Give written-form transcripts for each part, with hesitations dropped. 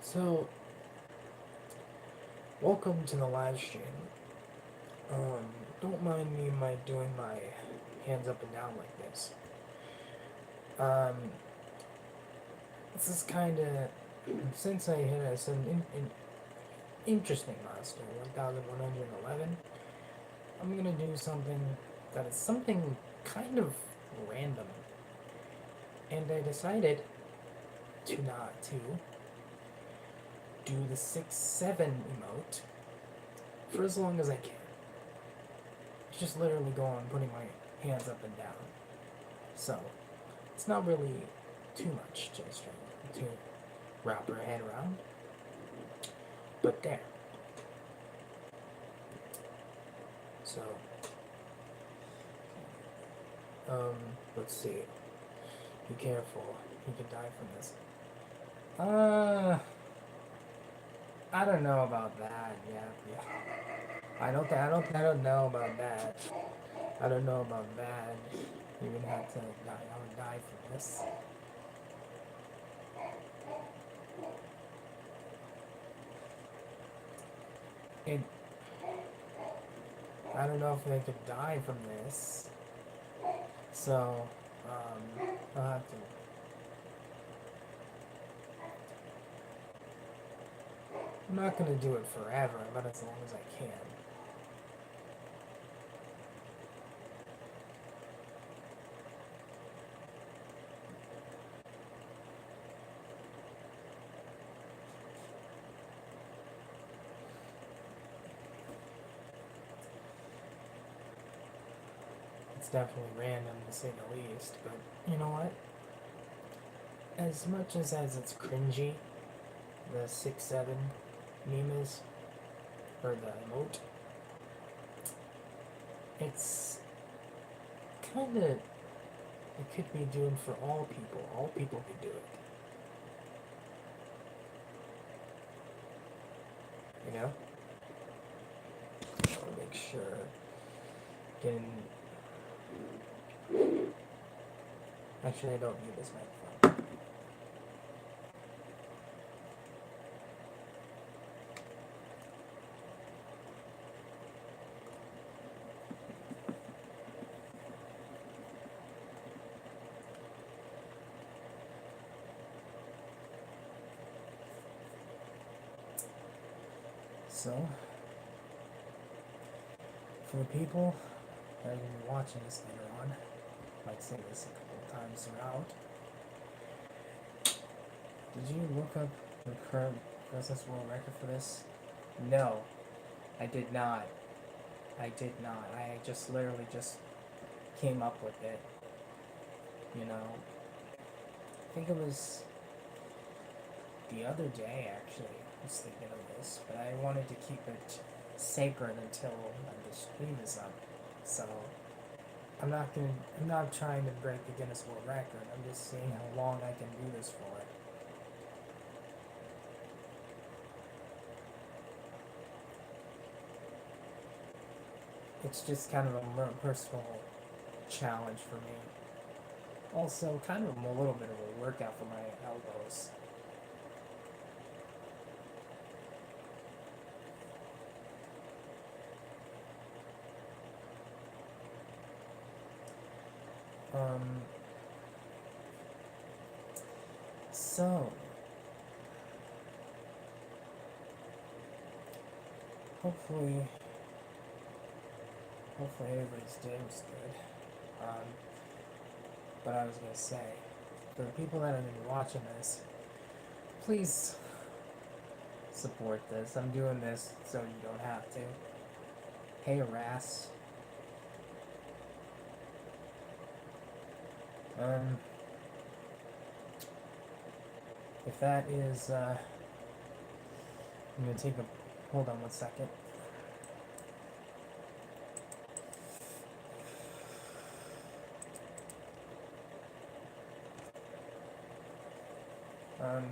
So, welcome to the live stream. Don't mind me doing my hands up and down like this. Um, this is kind of since I hit an interesting milestone, 1,111. I'm gonna do something that is something kind of random, and I decided to not to do the 6-7 emote for as long as I can. Just literally go on putting my hands up and down. So, it's not really too much to wrap our head around. But there. So, let's see. Be careful. You could die from this. I don't know about that. Yeah. I don't know about that. I don't know about that. You would have to die. I would die from this. It. I don't know if they could die from this. So, I'll have to. I'm not gonna do it forever, but as long as I can. It's definitely random to say the least, but you know what? As much as it's cringy, the 6-7 meme is, or the emote, it's kinda, it could be doomed for all people. All people could do it. You know? I'll make sure. Getting. Actually, I don't need this microphone. So, for the people that are going to be watching this later on, I might say this a couple of times throughout. Did you look up the current Guinness World Record for this? No, I did not. I did not. I just literally just came up with it. You know, I think it was the other day actually. I was thinking of this, but I wanted to keep it sacred until the stream is up. So I'm not trying to break the Guinness World Record. I'm just seeing how long I can do this for. It's just kind of a personal challenge for me. Also, kind of a little bit of a workout for my elbows. Um, so, hopefully everybody's day was good. But I was gonna say, for the people that are gonna be watching this, please support this. I'm doing this so you don't have to. Hey, Ras. If that is, I'm gonna take a. Hold on 1 second. Um,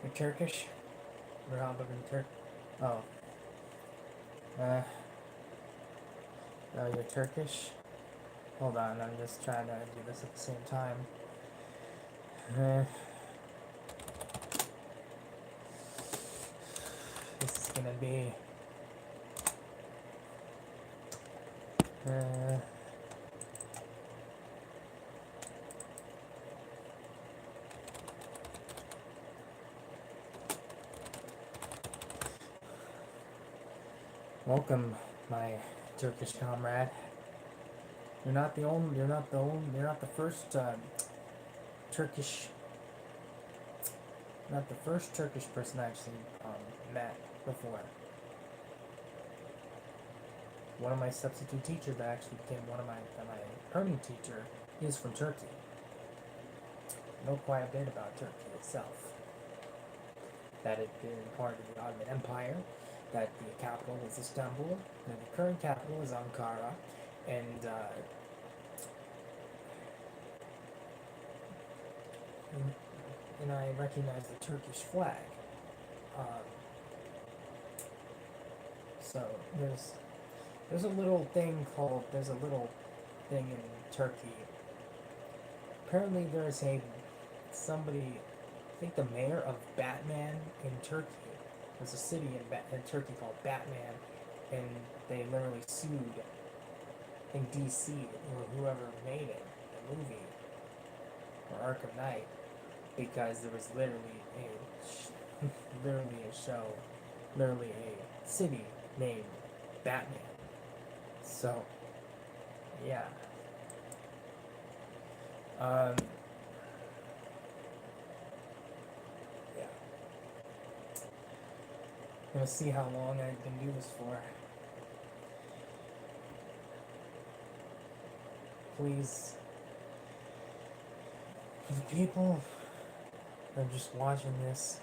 you're Turkish? Republican Turk? Oh. Uh, you're Turkish? Hold on, I'm just trying to do this at the same time. Uh, this is gonna be. Uh, Welcome, my Turkish comrade. You're not the only. You're not the only. You're not the first Turkish. Not the first Turkish person I actually met before. One of my substitute teachers that actually became one of my permanent teacher is from Turkey. I know quite a bit about Turkey itself. That it had been part of the Ottoman Empire, that the capital was Istanbul, and the current capital is Ankara, and and I recognize the Turkish flag. Um, so there's a little thing called there's a little thing in Turkey. Apparently, there's a somebody. I think the mayor of Batman in Turkey. There's a city in Turkey called Batman, and they literally sued in DC or whoever made it, the movie or Arkham Knight, because there was literally literally a show, literally a city named Batman. So, yeah. Um, yeah. I'm gonna see how long I can do this for. Please, for the people that are just watching this,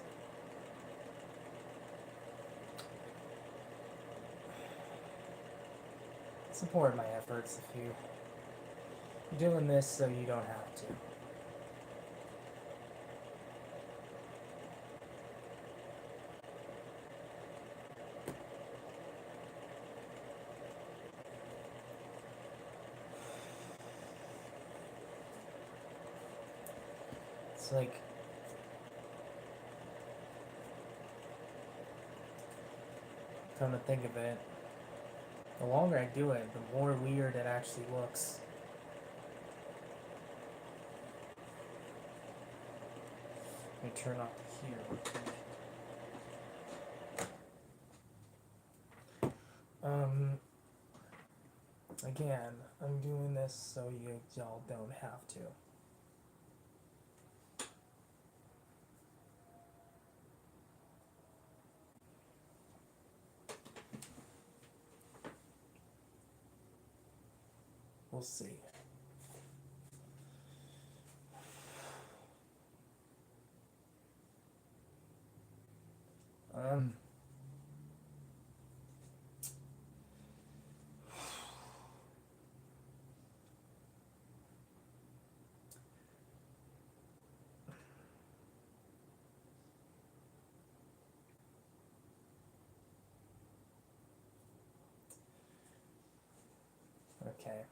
support my efforts if you're doing this so you don't have to. It's like, come to think of it, the longer I do it, the more weird it actually looks. Let me turn off the here real quick. Again, I'm doing this so y'all don't have to. We'll see. Um, okay.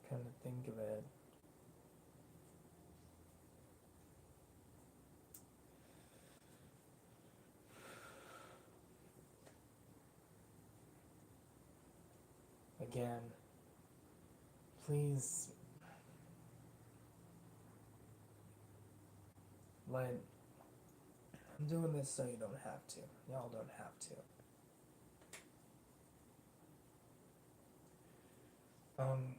Come to think of it. Again, please let. I'm doing this so you don't have to. Y'all don't have to. Um,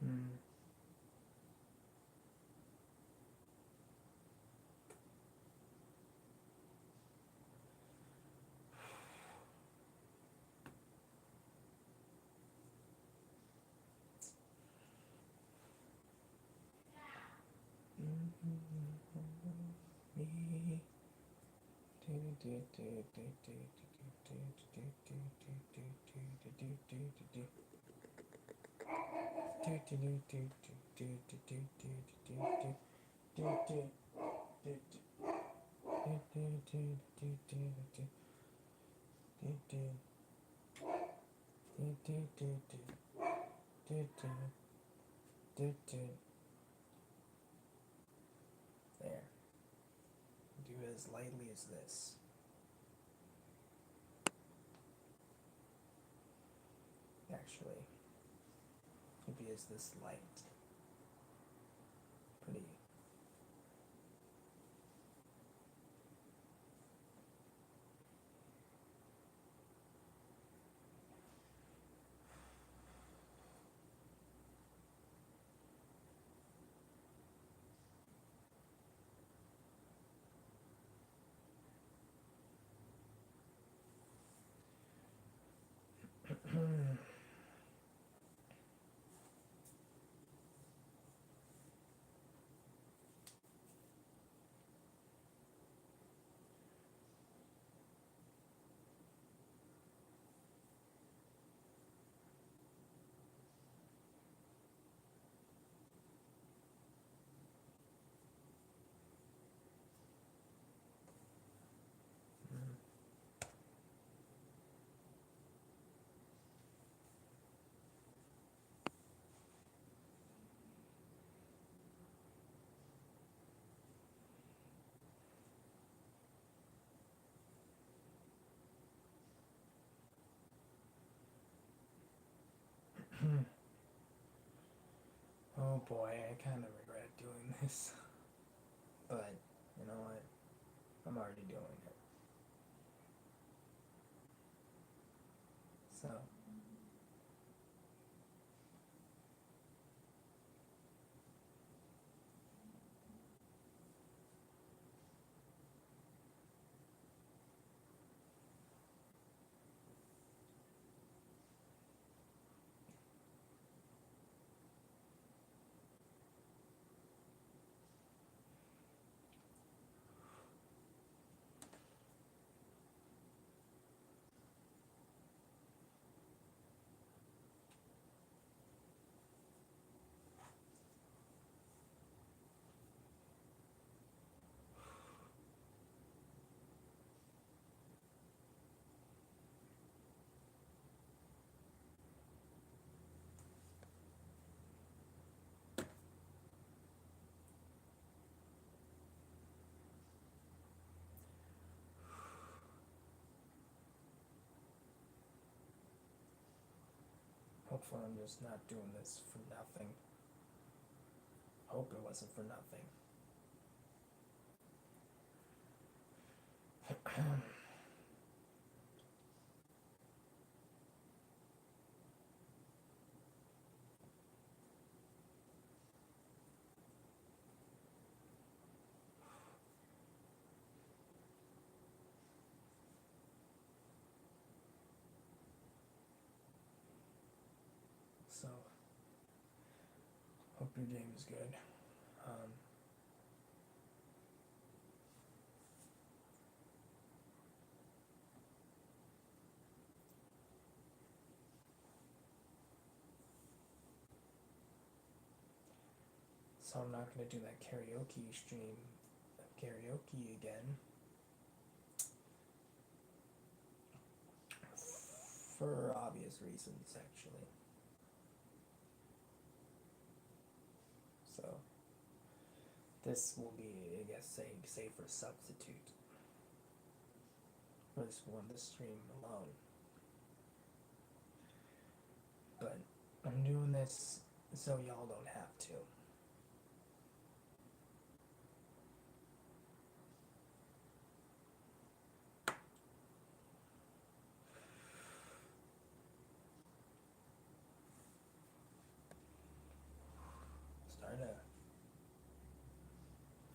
hmm. Me. There. Do it as lightly as this. Actually, maybe is this light. Pretty. Oh boy, I kind of regret doing this. But, you know what? I'm already doing it. So, hopefully I'm just not doing this for nothing. Hope it wasn't for nothing. So, hope your game is good. So I'm not gonna do that karaoke stream of karaoke again. For obvious reasons, actually. So this will be, I guess, a safer substitute for this one, this stream alone. But I'm doing this so y'all don't have to. Starting to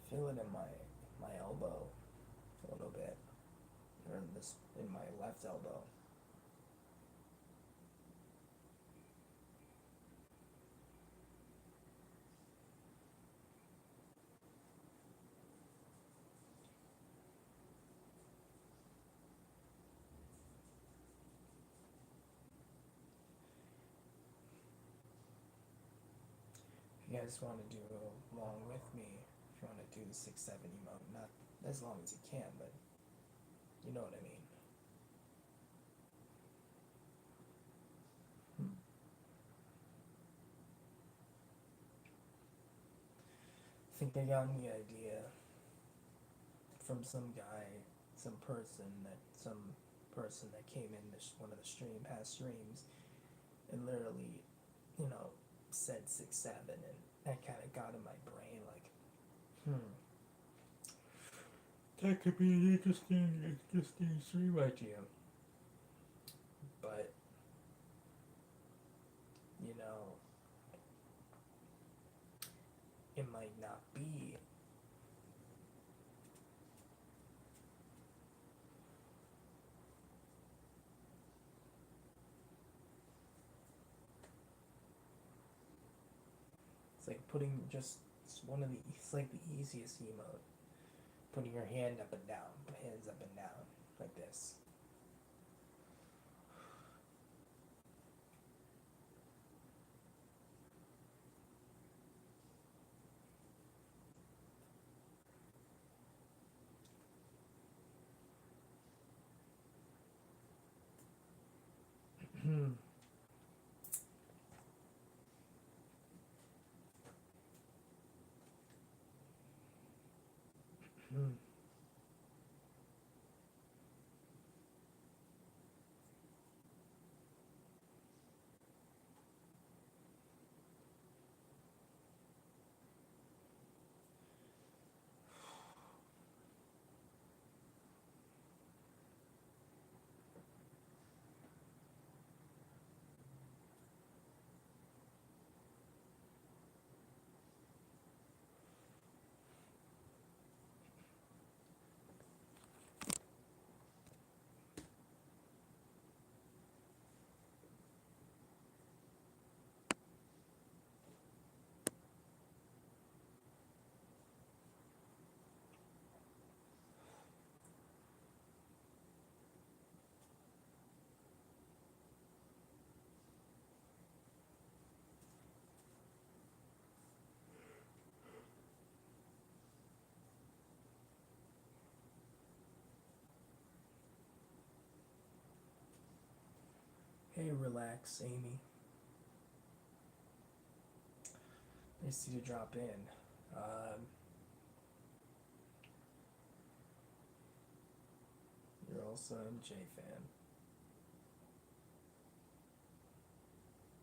feel it in my elbow a little bit, or in my left elbow. you guys want to do along with me, if you want to do the 6-7 emote, not as long as you can, but you know what I mean. I think I got the idea from some person that came in one of the past streams, and literally, you know, said 6-7, and that kind of got in my brain like, that could be an interesting stream idea. But you know, it might not be. It's like putting just it's like the easiest emote. Putting your hand up and down, hands up and down, like this. Hey, relax, Amy. Nice to drop in. You're also an MJ fan.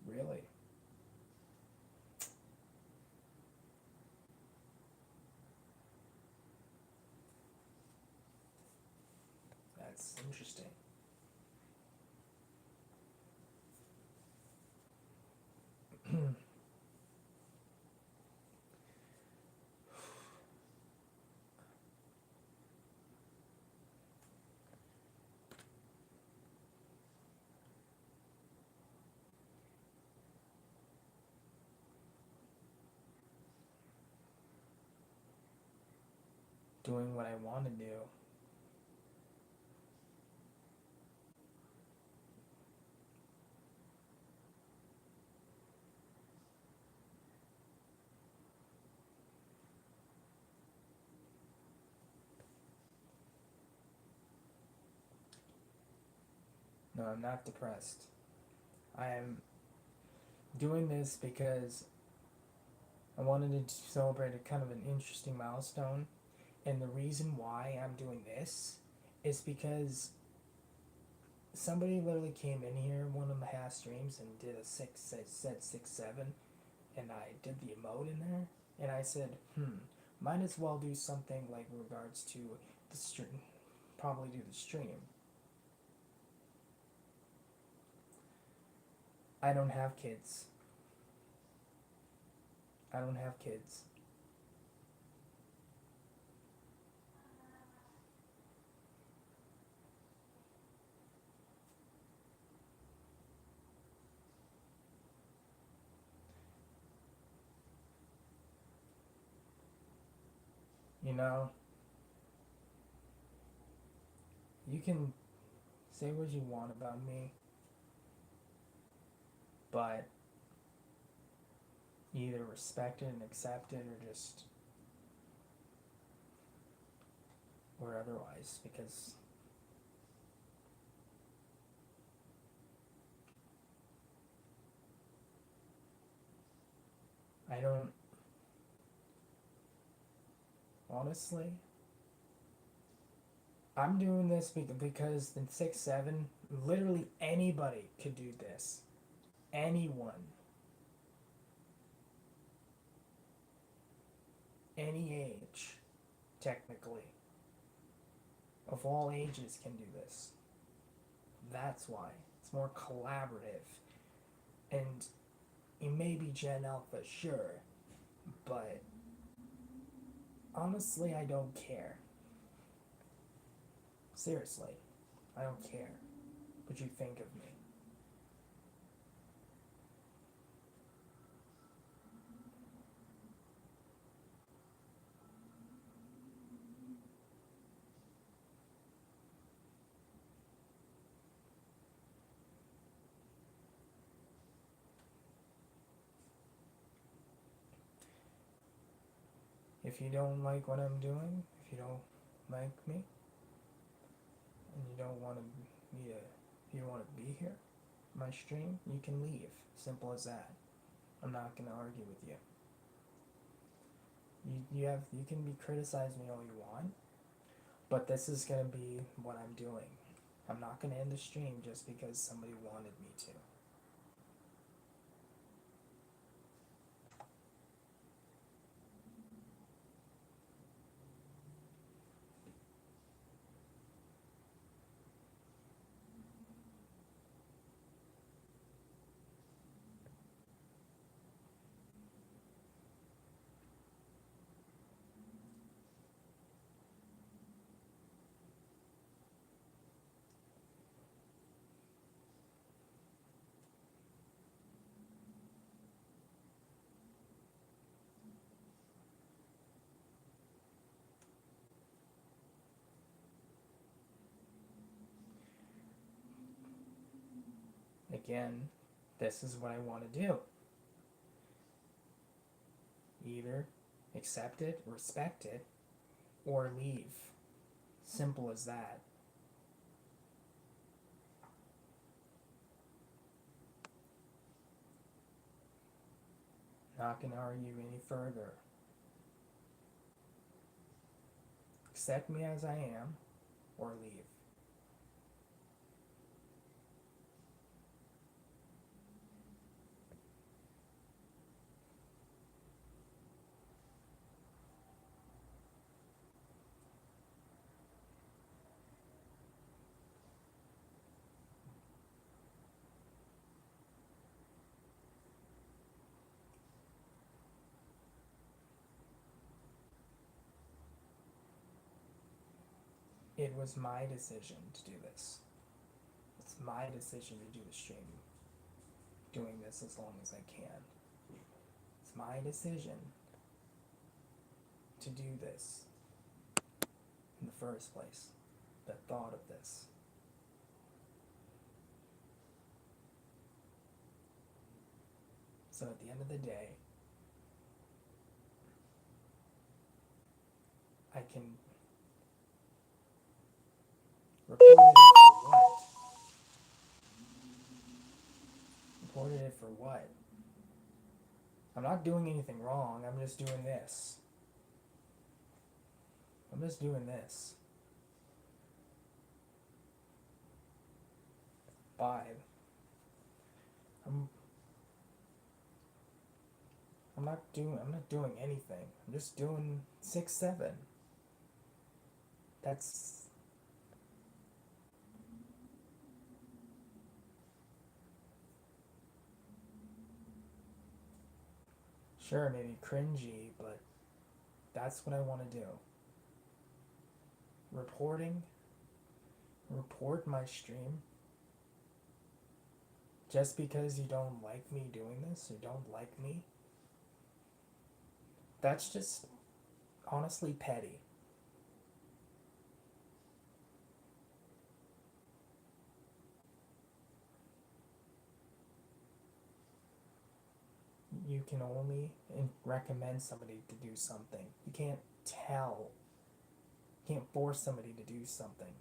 Really? That's interesting. Doing what I want to do. No, I'm not depressed. I am doing this because I wanted to celebrate a kind of an interesting milestone. And the reason why I'm doing this is because somebody literally came in here one of my past streams and did a said 6-7, and I did the emote in there, and I said, might as well do something like in regards to the stream, probably do the stream. I don't have kids. I don't have kids. You know, you can say what you want about me, but either respect it and accept it or just or otherwise because I don't honestly I'm doing this because in 6-7 literally anybody could do this. Anyone, any age, technically, of all ages can do this. That's why it's more collaborative. And it may be Gen Alpha, sure, but honestly, I don't care. Seriously, I don't care what you think of me. If you don't like what I'm doing, if you don't like me, and you don't want me to, if you don't want to be here, my stream, you can leave. Simple as that. I'm not gonna argue with you. You can be criticize me all you want, but this is gonna be what I'm doing. I'm not gonna end the stream just because somebody wanted me to. Again, this is what I want to do. Either accept it, respect it, or leave. Simple as that. Not gonna argue any further. Accept me as I am, or leave. It was my decision to do this. It's my decision to do the stream. Doing this as long as I can. It's my decision to do this in the first place. The thought of this. So at the end of the day, I can report it for what? Reported it for what? I'm not doing anything wrong. I'm just doing this. I'm just doing this. 5. I'm I'm not doing anything. I'm just doing 6-7. That's sure maybe cringy, but that's what I want to do. Reporting, report my stream. Just because you don't like me doing this, you don't like me, that's just honestly petty. you can only recommend somebody to do something. You can't tell. You can't force somebody to do something.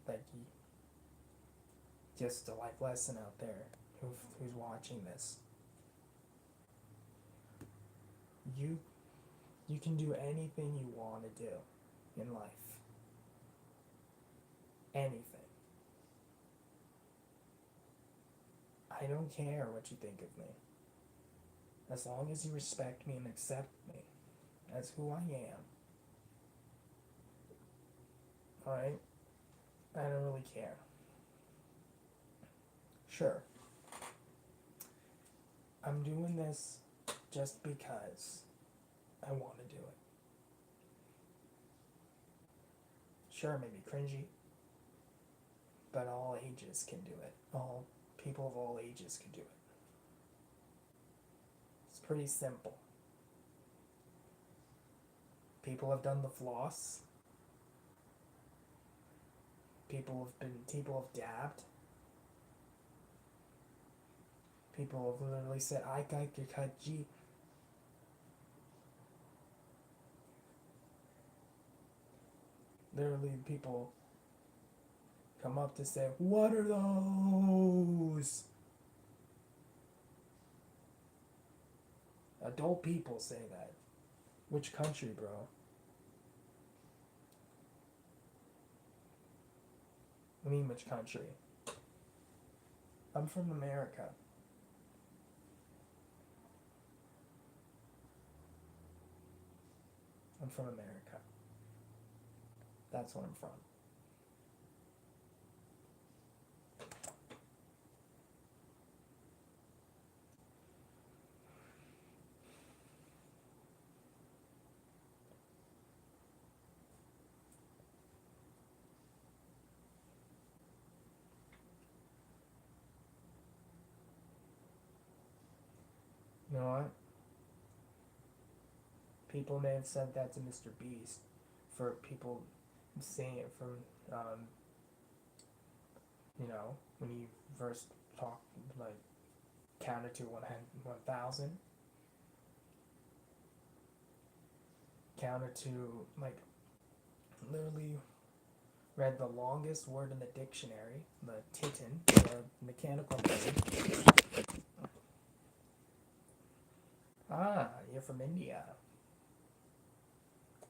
Like, just a life lesson out there who's watching this. You you can do anything you want to do in life. Anything. I don't care what you think of me. As long as you respect me and accept me as who I am. Alright? I don't really care. Sure. I'm doing this just because I want to do it. Sure, maybe cringy, but all ages can do it. All people of all ages can do it. It's pretty simple. People have done the floss. People have dabbed. People have literally said, I got your cut G. Literally, people come up to say, what are those? Adult people say that. Which country, bro? I mean, which country? I'm from America. I'm from America. That's where I'm from. You know what? People may have said that to Mr. Beast for people saying it from, when he first talked, like, counted to 1,000. Counted to, like, literally read the longest word in the dictionary, the titan, the mechanical thing. Ah, you're from India.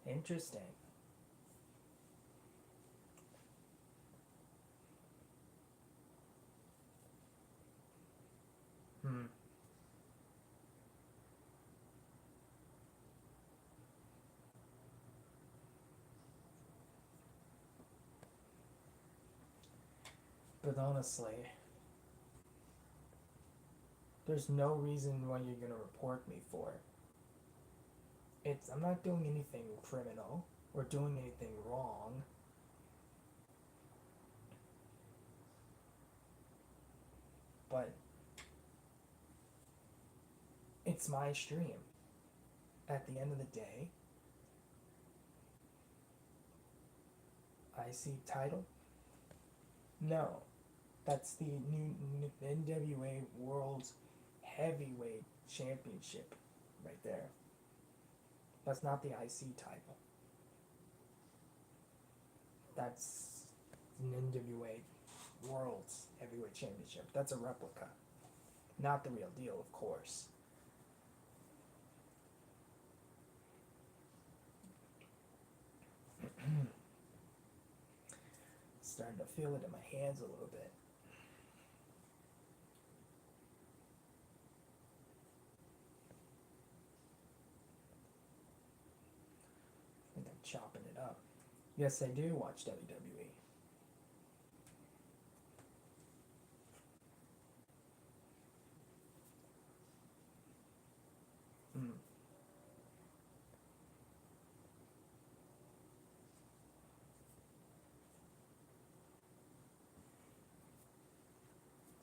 Interesting. But honestly, there's no reason why you're gonna report me for it. I'm not doing anything criminal or doing anything wrong. But it's my stream. At the end of the day, IC title? No. That's the new NWA World's Heavyweight Championship right there. That's not the IC title. That's an NWA World's Heavyweight Championship. That's a replica. Not the real deal, of course. Starting to feel it in my hands a little bit. I think I'm chopping it up. Yes, I do watch WWE.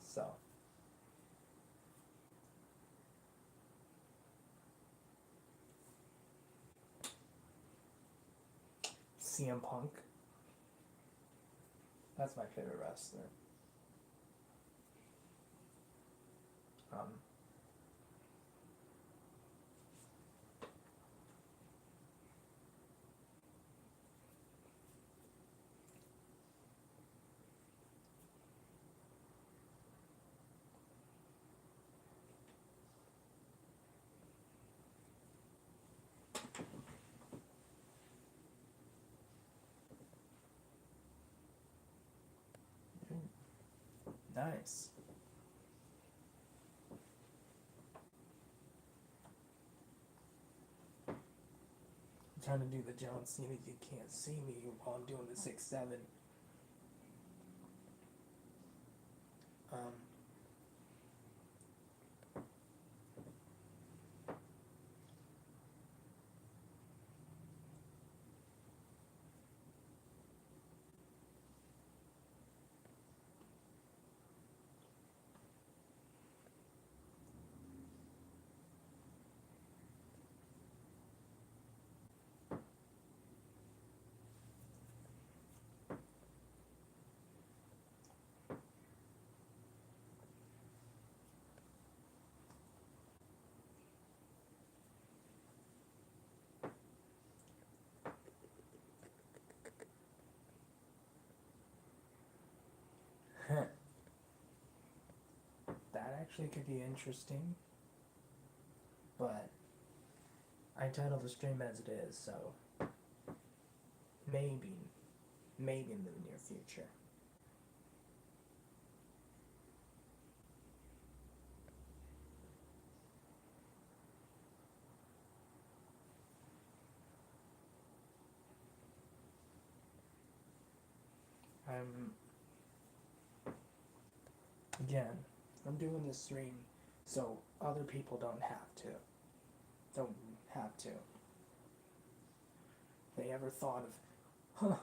So, CM Punk. That's my favorite wrestler. Nice. I'm trying to do the John Cena. You can't see me while I'm doing the 6-7. Um, that actually could be interesting, but I titled the stream as it is, so maybe, maybe in the near future. I'm Again, I'm doing this stream so other people don't have to. Don't have to. They ever thought of, huh,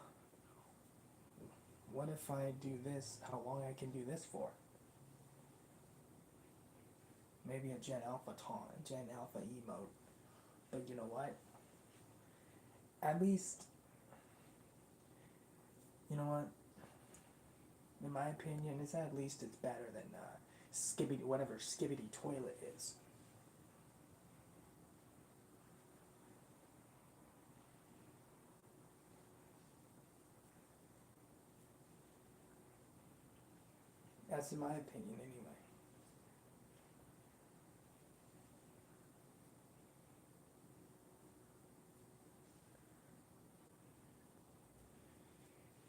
what if I do this, how long I can do this for? Maybe a Gen Alpha taunt, Gen Alpha emote. But you know what? At least, you know what? In my opinion, it's at least it's better than Skibbity, whatever Skibbity Toilet is. That's in my opinion, anyway.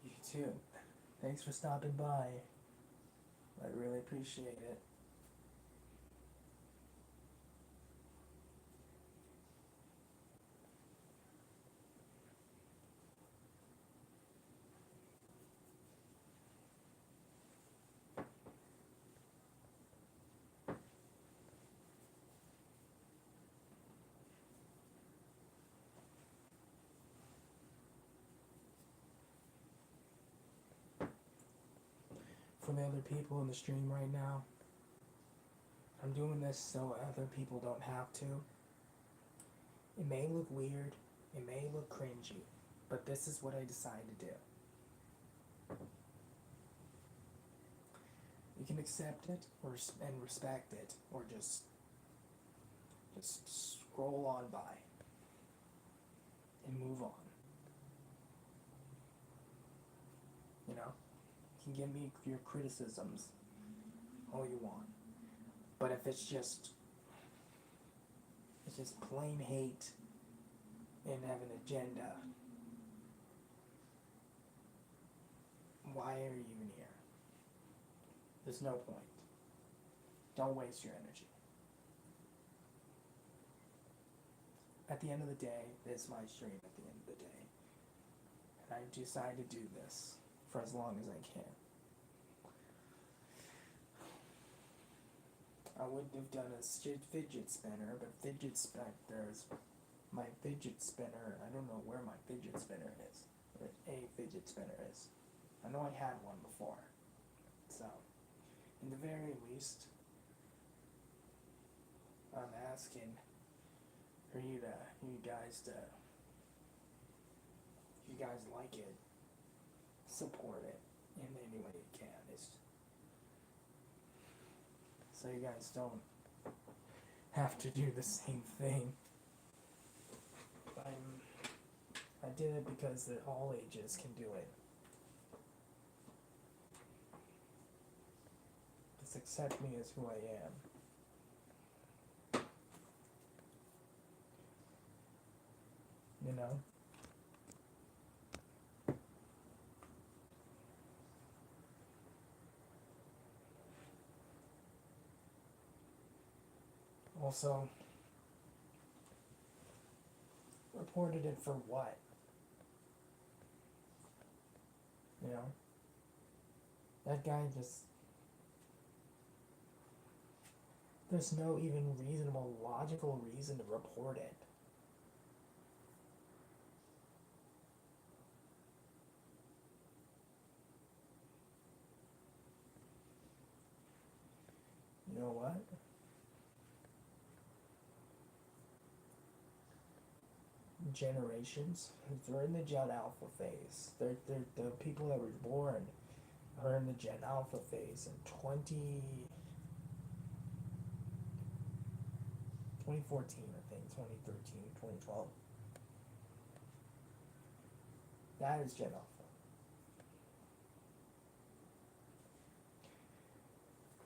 You too. Thanks for stopping by. I really appreciate it. For the other people in the stream right now, I'm doing this so other people don't have to. It may look weird, it may look cringy, but this is what I decided to do. You can accept it and respect it, or just scroll on by and move on. You know, you can give me your criticisms all you want, but if it's just plain hate and have an agenda, why are you even here? There's no point. Don't waste your energy. At the end of the day, it's my stream at the end of the day. And I decided to do this for as long as I can. I wouldn't have done a fidget spinner, but my fidget spinner, I don't know where my fidget spinner is, or a fidget spinner is. I know I had one before. So, in the very least, I'm asking for you guys like it, support it in any way you can. So you guys don't have to do the same thing. I did it because all ages can do it. Just accept me as who I am. You know? Also, reported it for what? You know? That guy just. There's no even reasonable, logical reason to report it. You know what? Generations, they're in the Gen Alpha phase. They're the people that were born are in the Gen Alpha phase in 2014, I think, 2013, 2012. That is Gen Alpha.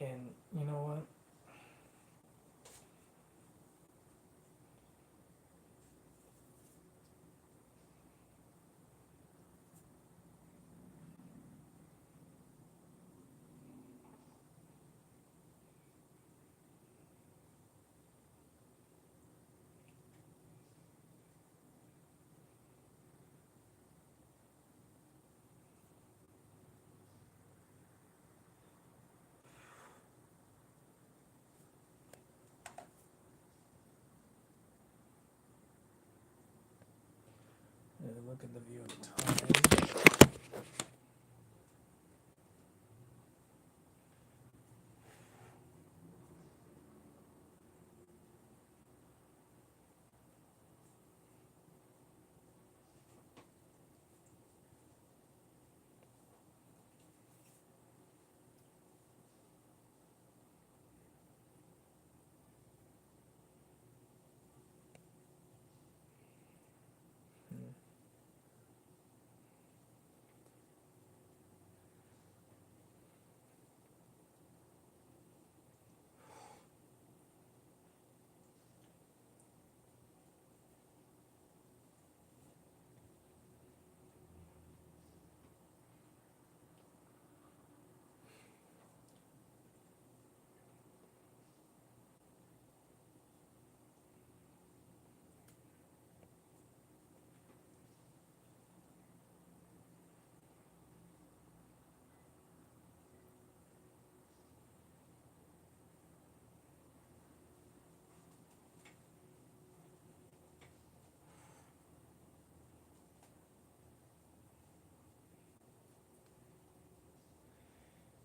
And you know what? Look at the view of the time.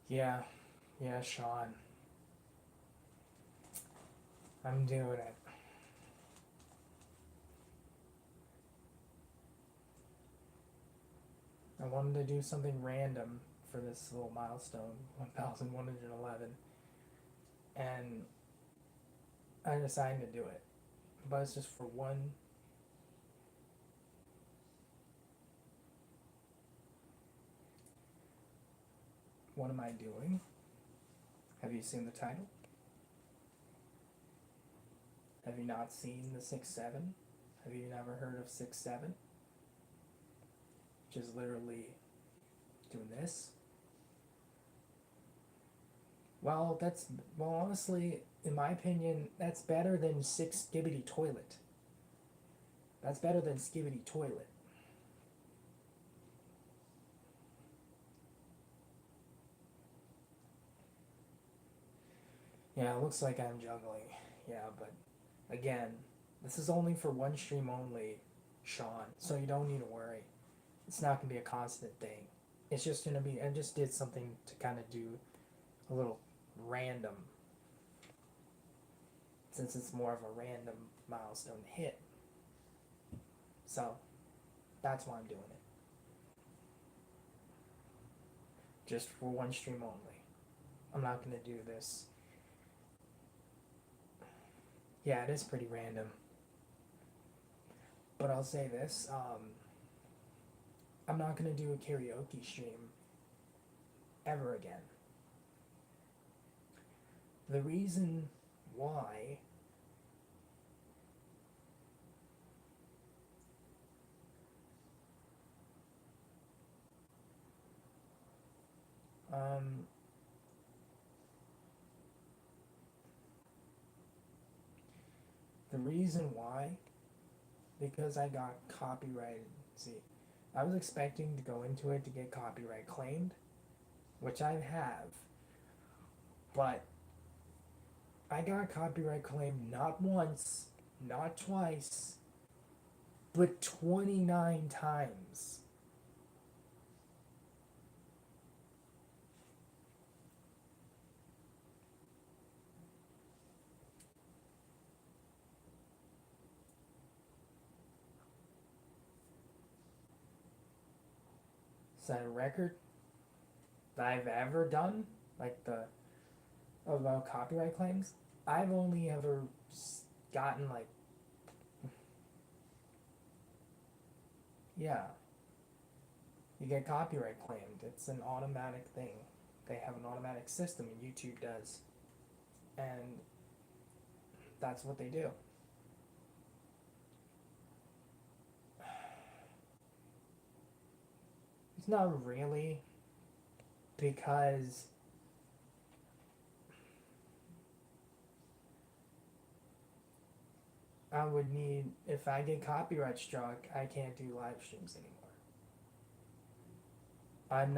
Yeah, yeah, Sean. I'm doing it. I wanted to do something random for this little milestone, 1111, and I decided to do it. But it's just for one. What am I doing? Have you seen the title? Have you not seen the 6-7? Have you never heard of 6-7? Which is literally doing this. Well, honestly, in my opinion, that's better than 6 Skibbity Toilet. That's better than Skibbity Toilet. Yeah, it looks like I'm juggling. Yeah, but again, this is only for one stream only, Sean, so you don't need to worry. It's not going to be a constant thing. It's just going to be, I just did something to kind of do a little random, since it's more of a random milestone hit. So, that's why I'm doing it. Just for one stream only. I'm not going to do this. Yeah, it is pretty random. But I'll say this, I'm not going to do a karaoke stream ever again. The reason why The reason why, because I got copyrighted. See, I was expecting to go into it to get copyright claimed, which I have, but I got copyright claimed not once, not twice, but 29 times. Is that a record that I've ever done? Like the about copyright claims? I've only ever gotten like, yeah, you get copyright claimed. It's an automatic thing. They have an automatic system, and YouTube does. And that's what they do. It's not really, because I would need, if I get copyright struck, I can't do live streams anymore. I'm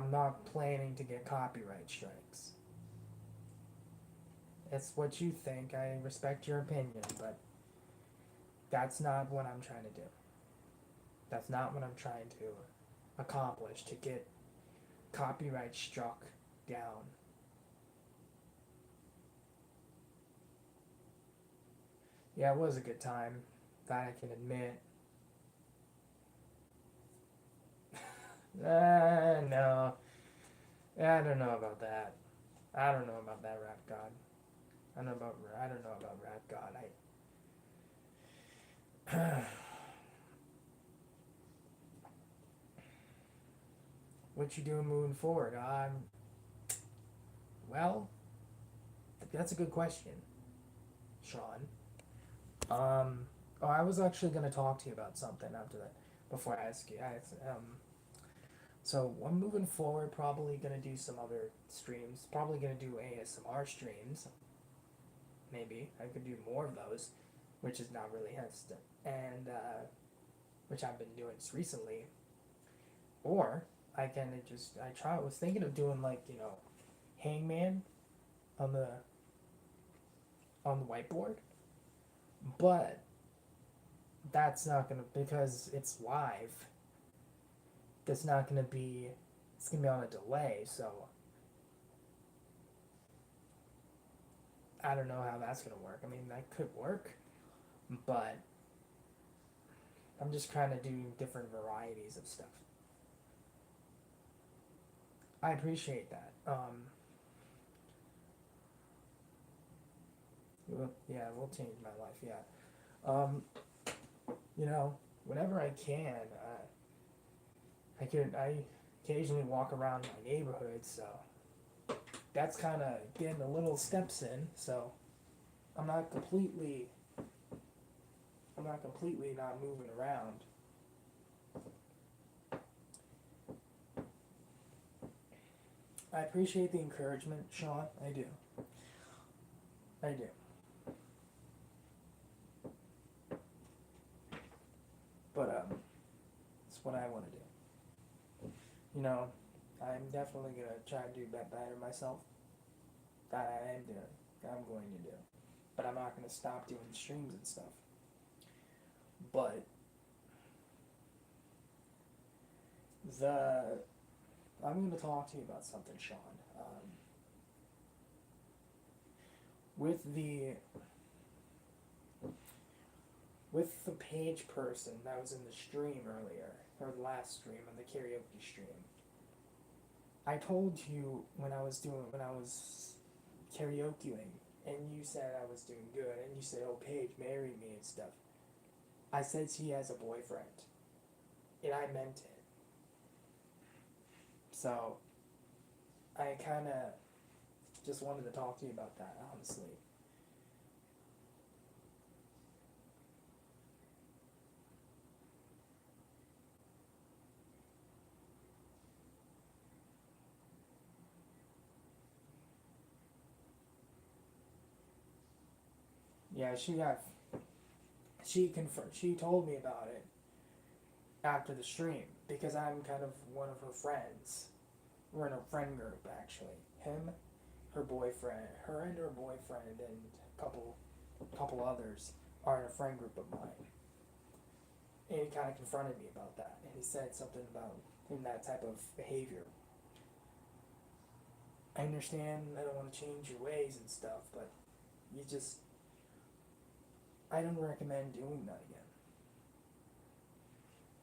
not planning to get copyright strikes. It's what you think. I respect your opinion, but that's not what I'm trying to do. That's not what I'm trying to accomplish, to get copyright struck down. Yeah, it was a good time. That I can admit. No. I don't know about that. I don't know about that rap god. I don't know about rap god. I What you doing moving forward? Well, that's a good question, Sean. Oh, I was actually going to talk to you about something after that. Before I ask you, so I'm moving forward. Probably going to do some other streams. Probably going to do ASMR streams. Maybe I could do more of those, which is not really hesitant, and which I've been doing recently. Or I can just I was thinking of doing, like, Hangman on the whiteboard, but that's not gonna, because it's live. That's not gonna be. It's gonna be on a delay, so I don't know how that's gonna work. I mean, that could work, but I'm just kind of doing different varieties of stuff. I appreciate that. Yeah, it will change my life. Yeah. Um, whenever I can, I occasionally walk around my neighborhood, so that's kind of getting the little steps in. So I'm not completely, not moving around. I appreciate the encouragement, Sean. I do. I do. But it's what I want to do. I'm definitely gonna try to do that better myself. That I am doing. I'm going to do. But I'm not gonna stop doing streams and stuff. But the I'm going to talk to you about something, Sean. With the page person that was in the stream earlier, or the last stream, on the karaoke stream. I told you when I was karaokeing, and you said I was doing good, and you said, "Oh, Paige, marry me," and stuff. I said she has a boyfriend, and I meant it. So I kind of just wanted to talk to you about that, honestly. Yeah, she got she told me about it after the stream because I'm kind of one of her friends. We're in a friend group actually. Him, her boyfriend, her and her boyfriend, and couple others are in a friend group of mine. And he kind of confronted me about that, and he said something about in that type of behavior. I understand. I don't want to change your ways and stuff, but you just I don't recommend doing that again.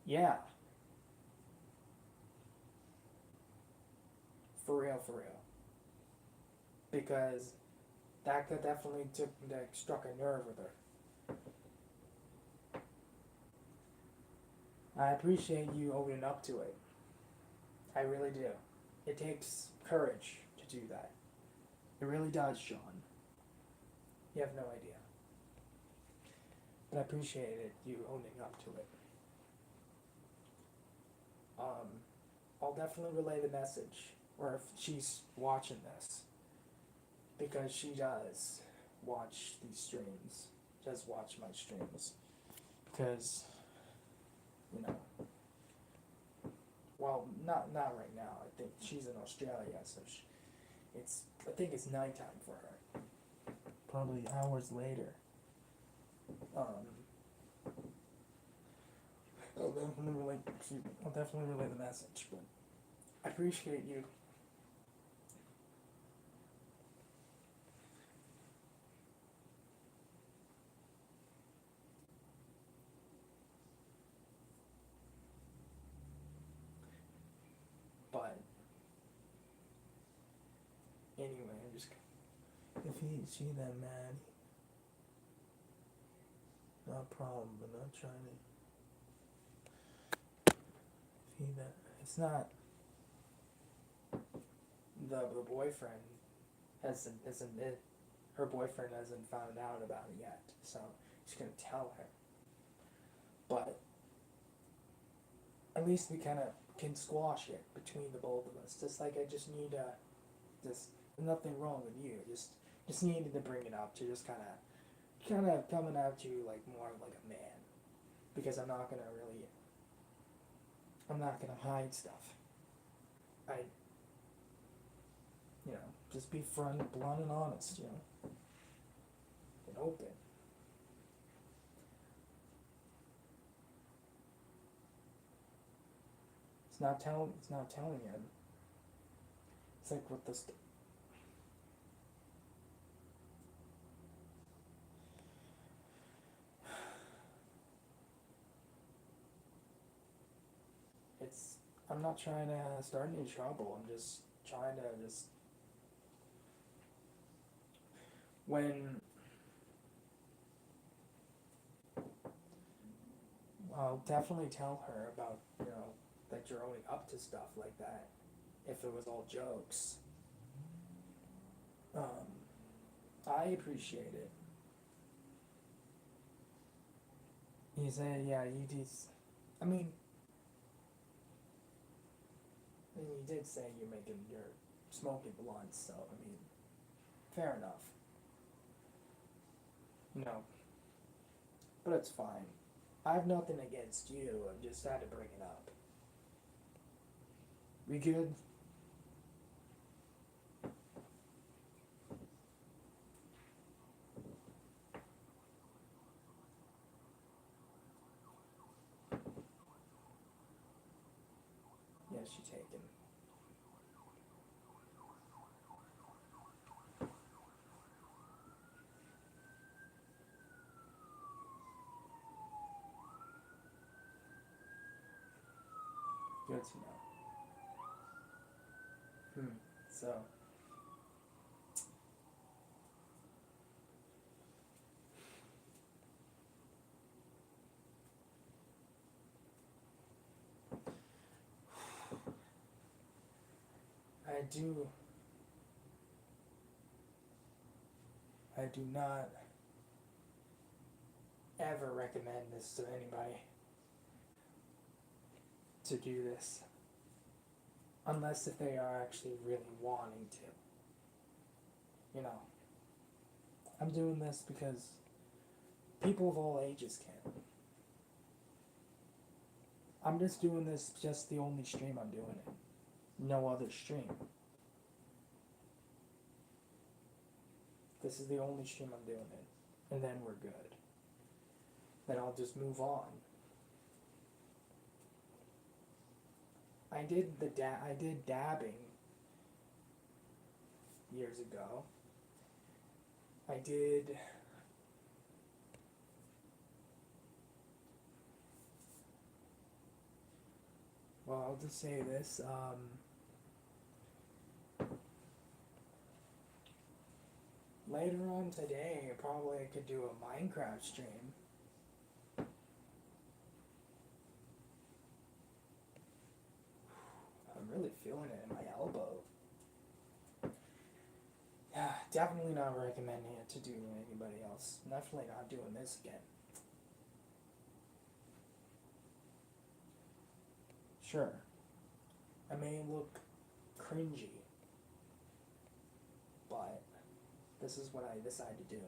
Yeah, for real, because that could definitely struck a nerve with her. I appreciate you opening up to it. I really do. It takes courage to do that. It really does, Sean. You have no idea. But I appreciated you owning up to it. Um, I'll definitely relay the message, or if she's watching this, because she does watch these streams, does watch my streams, because you know, well, not right now. I think she's in Australia, so I think it's nighttime for her. Probably hours later. Um, I'll definitely relay the message, but I appreciate you. But anyway, I'm just if she that mad, no problem, but not trying to. If he that it's not the boyfriend hasn't her boyfriend hasn't found out about it yet, so she's gonna tell her. But at least we kind of can squash it between the both of us. Just like I just need just nothing wrong with you. Just needed to bring it up to just kind of coming at you like more like a man, because I'm not gonna hide stuff. I just be blunt and honest, and open. It's not telling him. It's like with this. It's I'm not trying to start any trouble. I'm just trying to just when I'll definitely tell her about that you're only up to stuff like that. If it was all jokes, um, I appreciate it. He said, "Yeah, you did." I mean, you did say you're smoking blunts, so I mean, fair enough. You know, but it's fine. I have nothing against you. I just had to bring it up. We good? Yes, you taken. Good to know. So, I do. I do not ever recommend this to anybody to do this, unless if they are actually really wanting to. You know, I'm doing this because People of all ages can. I'm just doing this just the only stream I'm doing it. No other stream. This is the only stream I'm doing it. And then we're good. Then I'll just move on. I did dabbing years ago. I did well, I'll just say this, later on today, probably I could do a Minecraft stream. I'm really feeling it in my elbow. Yeah, definitely not recommending it to do anybody else. Definitely not doing this again. Sure, I may look cringy, but this is what I decide to do.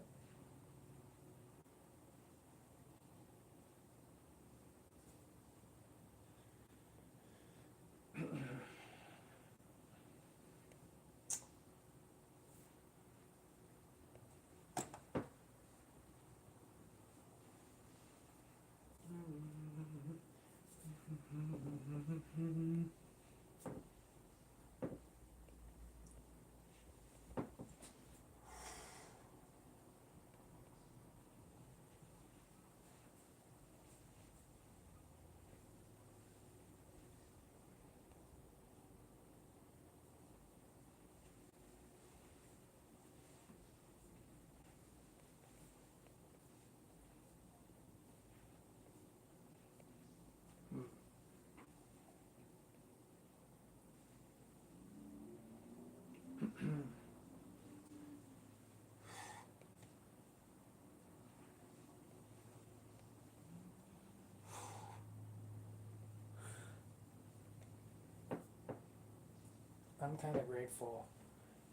I'm kind of grateful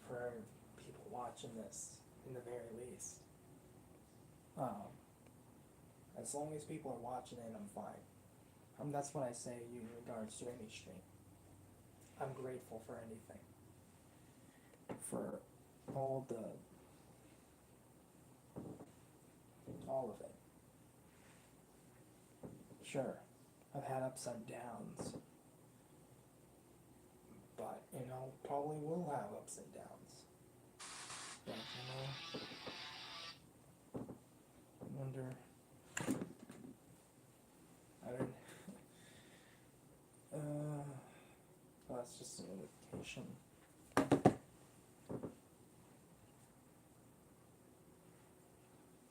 for people watching this, in the very least. As long as people are watching it, I'm fine. That's what I say in regards to any stream. I'm grateful for anything. For all of it. Sure, I've had ups and downs. But, probably will have ups and downs. But, I wonder. I don't. Well, that's just a notification.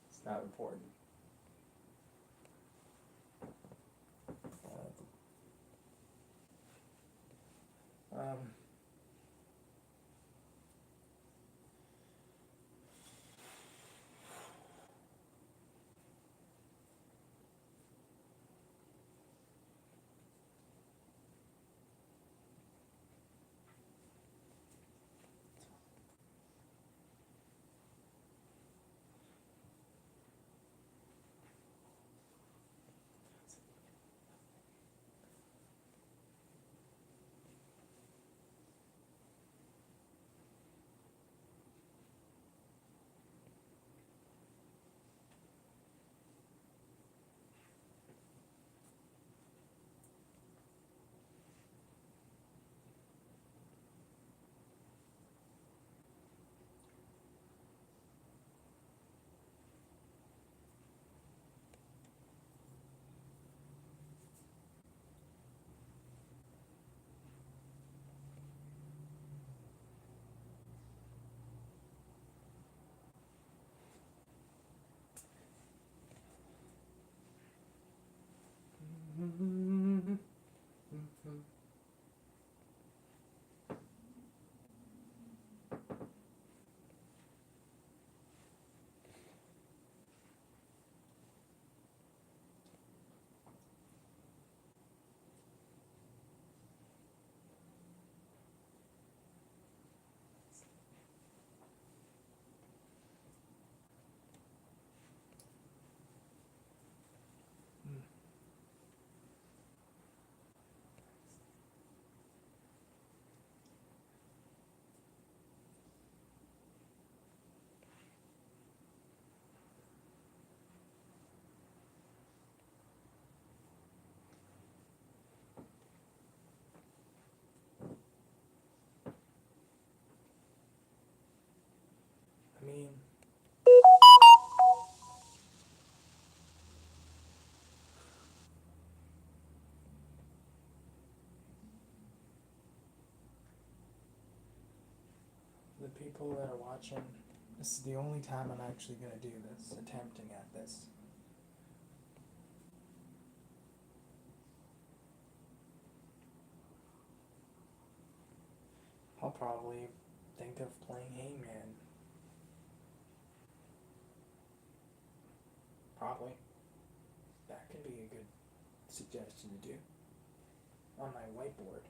It's not important. Um. the people that are watching, this is the only time I'm actually going to do this, attempting at this. I'll probably think of playing Hangman. Probably. That could be a good suggestion to do on my whiteboard.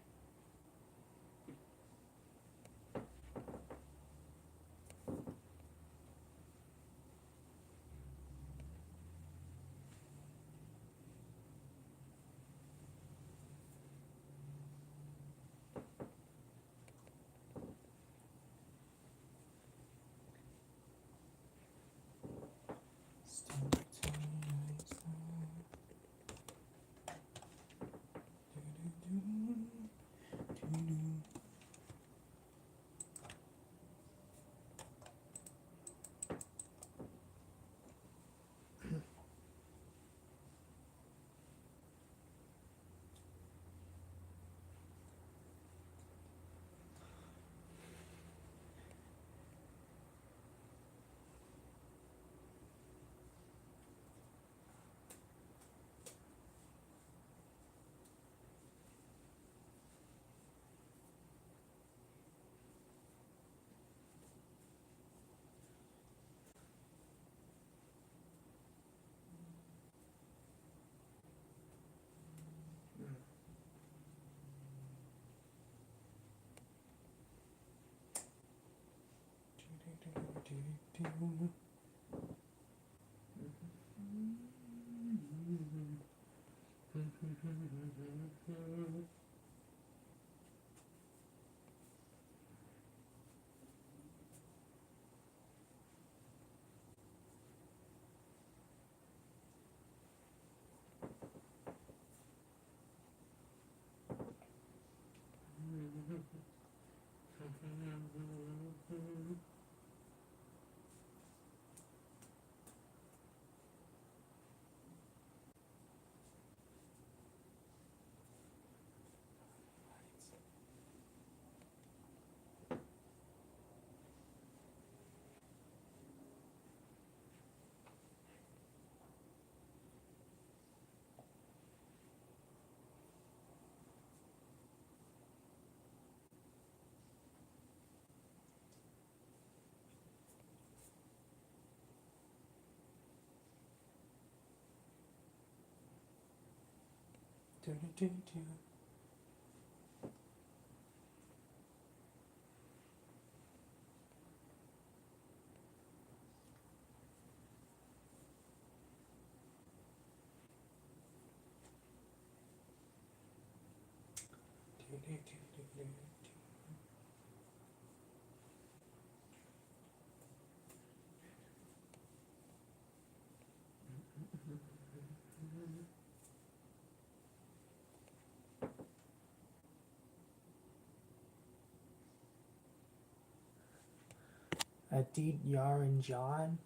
Adit, Yar, and John.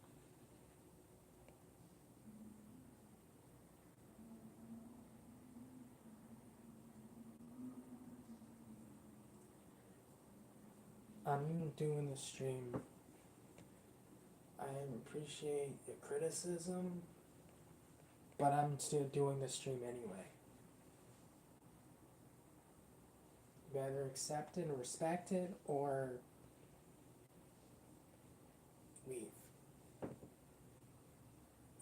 I'm doing the stream. I appreciate your criticism, but I'm still doing the stream anyway. You either accept it or respect it, or leave.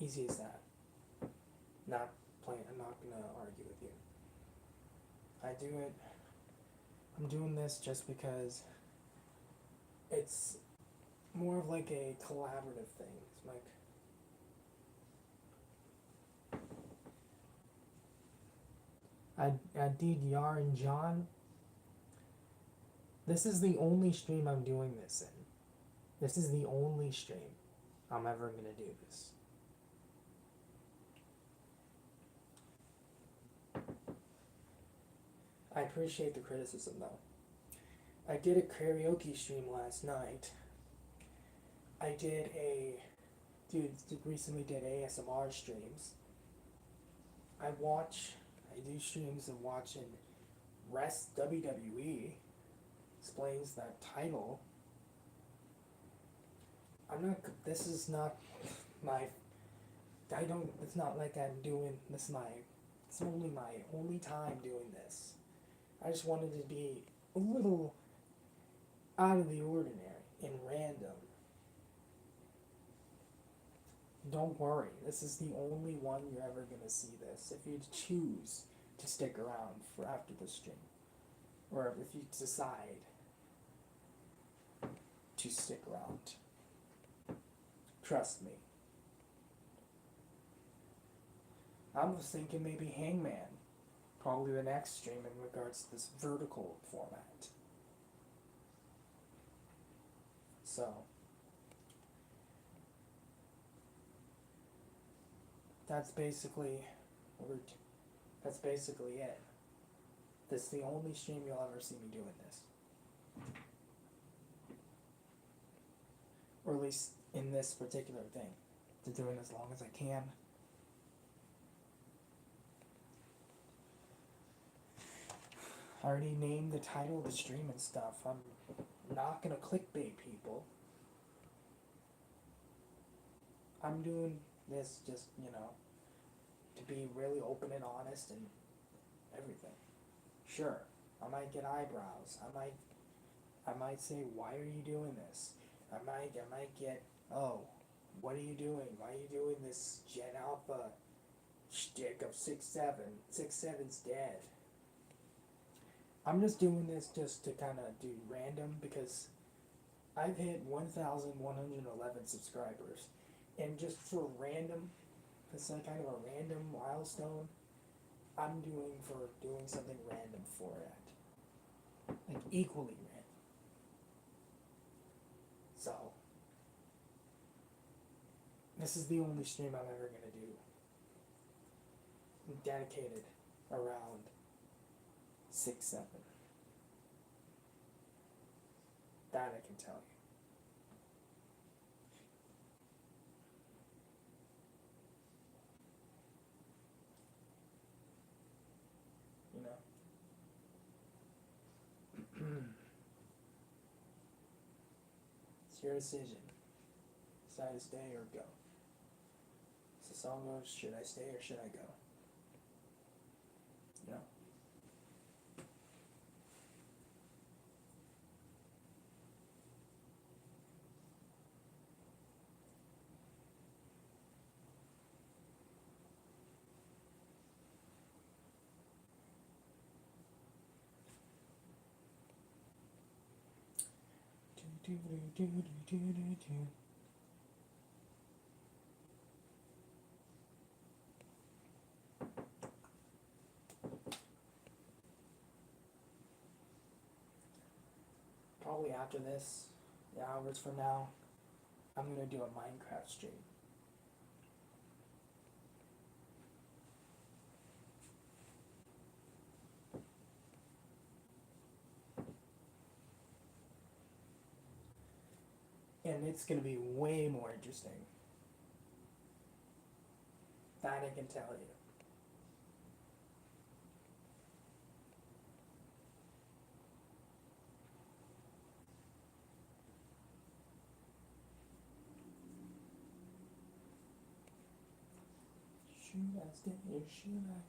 Easy as that. I'm not gonna argue with you. I'm doing this just because it's more of like a collaborative thing. It's like Adid, Yar, and John. This is the only stream I'm doing this in. This is the only stream I'm ever gonna do this. I appreciate the criticism though. I did a karaoke stream last night. I recently did ASMR streams. I do streams of watching Rest WWE, explains that title. I'm not. This is not my. I don't. It's not like I'm doing this. It's only my only time doing this. I just wanted to be a little out of the ordinary and random. Don't worry. This is the only one you're ever gonna see this. If you choose to stick around for after the stream, or if you decide to stick around, trust me. I was thinking maybe Hangman, probably the next stream in regards to this vertical format. So that's basically that's basically it. This is the only stream you'll ever see me doing this, or at least in this particular thing. To do it as long as I can. I already named the title of the stream and stuff. I'm not gonna clickbait people. I'm doing this just, to be really open and honest and everything. Sure, I might get eyebrows. I might say, why are you doing this? I might get, oh, what are you doing? Why are you doing this Gen Alpha shtick of 6-7? 6-7's dead. I'm just doing this just to kind of do random because I've hit 1,111 subscribers. And just for random, it's like kind of a random milestone, I'm doing something random for it. Like equally random. So, this is the only stream I'm ever going to do. Dedicated around 6-7. That I can tell you. You know? It's your decision. Decide to stay or go. As the song goes, should I stay or should I go? You know? Probably after this, hours from now, I'm gonna do a Minecraft stream. And it's gonna be way more interesting. That I can tell you. Should I stay or should I?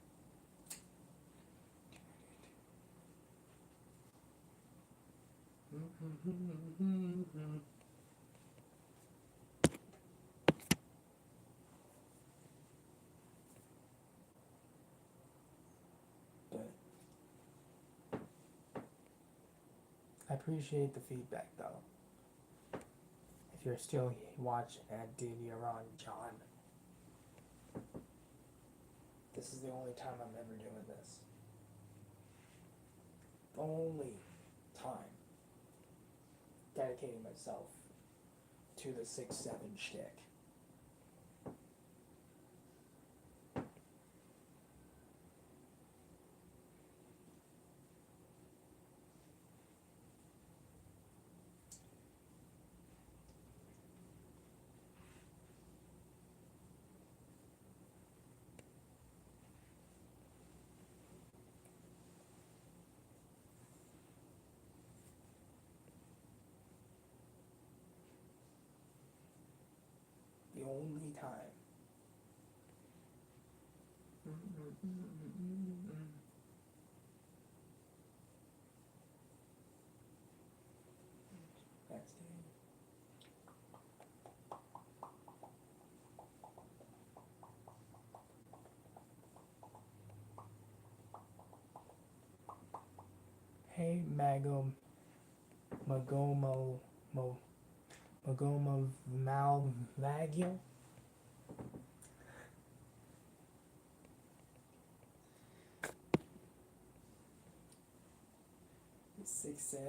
But I appreciate the feedback though. If you're still watching, and dude, you're on, John. This is the only time I'm ever doing this. Only time dedicating myself to the 6-7 shtick. time. That's it. Hey, Magomo, Magomo Malvagio. 6'7".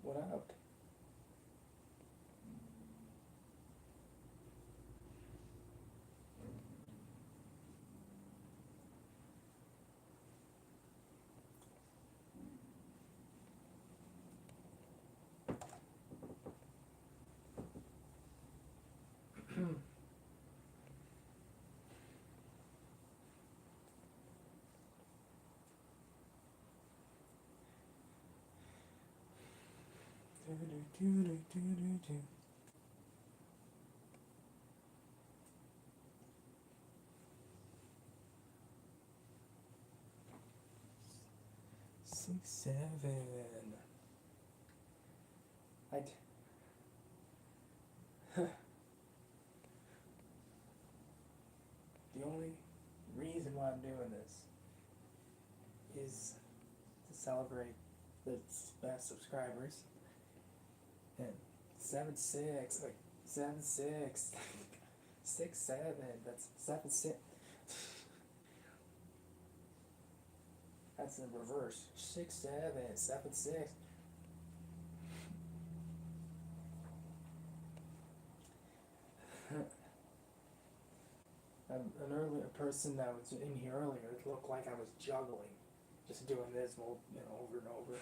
What up? Do. 6'7". I. The only reason why I'm doing this is to celebrate the subscribers. And 7'6", like 7'6", 6'7". That's 7'6". That's in reverse. 6'7", 7'6". An earlier person that was in here earlier, it looked like I was juggling, just doing this over and over.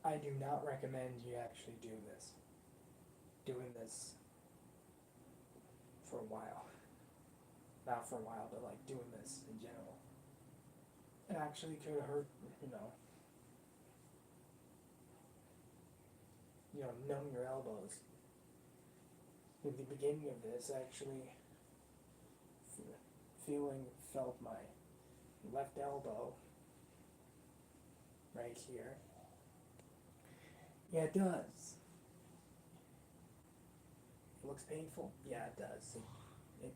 I do not recommend you actually do this. Doing this for a while. Not for a while, but like doing this in general. It actually could hurt, numb your elbows. At the beginning of this, actually, felt my left elbow right here. Yeah, it does. It looks painful? Yeah, it does. It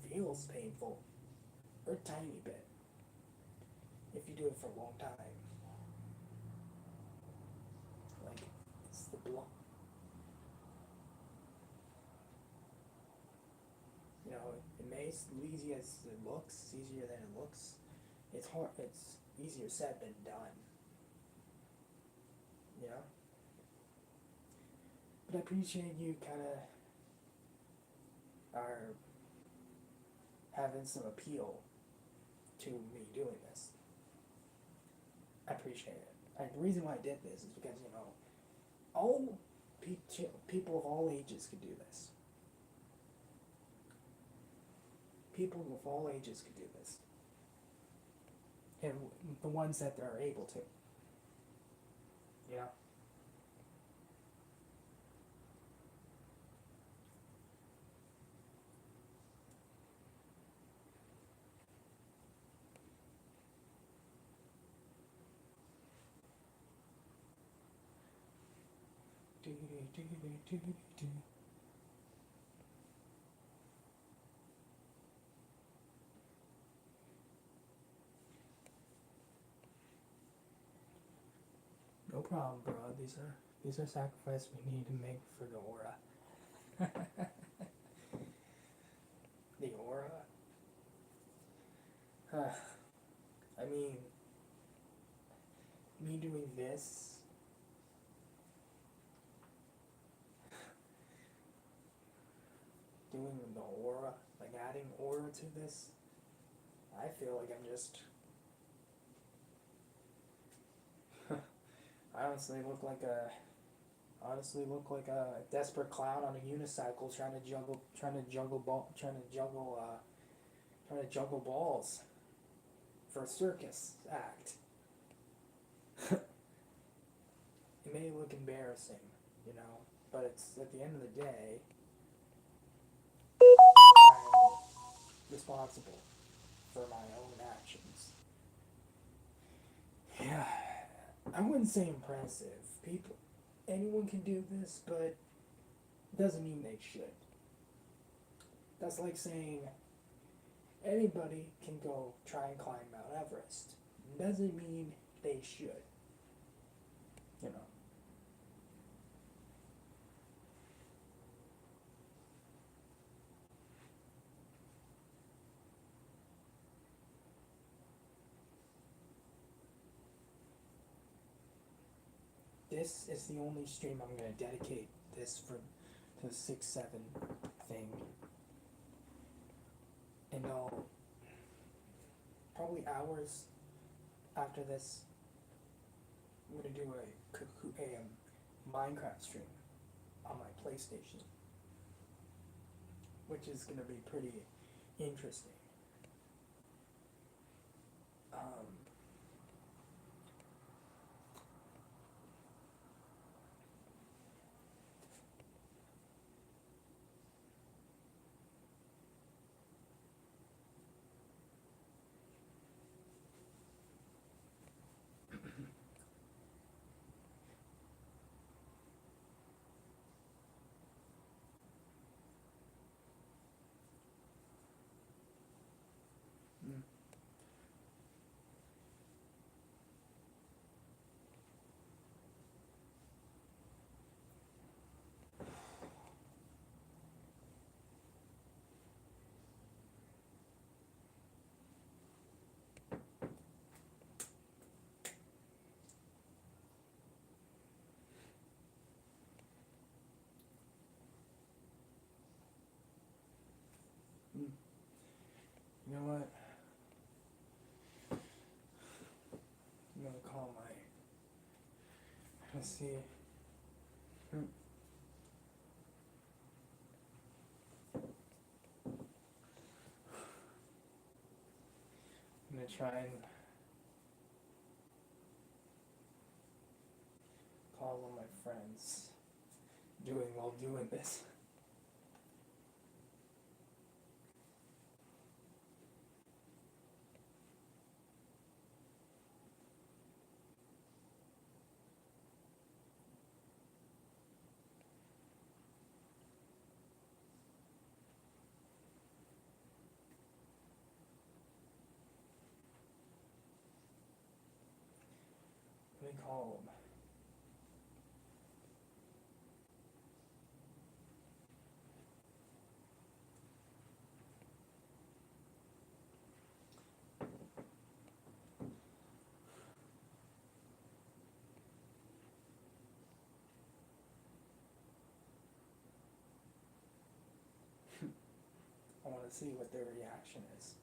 feels painful. Or a tiny bit. If you do it for a long time. Like, it's the block. It may easy as it looks, easier than it looks. It's hard. It's easier said than done. You know. But I appreciate you kind of are having some appeal to me doing this. I appreciate it. The reason why I did this is because all people of all ages could do this. People of all ages could do this. And the ones that are able to. You know? No problem, bro. These are sacrifices we need to make for the aura. The aura. I mean, me doing this. Doing the aura, like adding aura to this. I feel like I'm just I honestly look like a desperate clown on a unicycle trying to juggle balls for a circus act. It may look embarrassing, you know, but it's at the end of the day, I'm responsible for my own actions. Yeah, I wouldn't say impressive. Anyone can do this, but doesn't mean they should. That's like saying anybody can go try and climb Mount Everest. Doesn't mean they should, you know. This is the only stream I'm gonna dedicate this for to the 6-7 thing, and I'll probably hours after this. I'm gonna do a Minecraft stream on my PlayStation, which is gonna be pretty interesting. Um, mm, mm. You know what? I'm gonna call my. Let's see. Mm, I'm gonna try and call one of my friends doing while doing this. Let me call him. I want to see what their reaction is.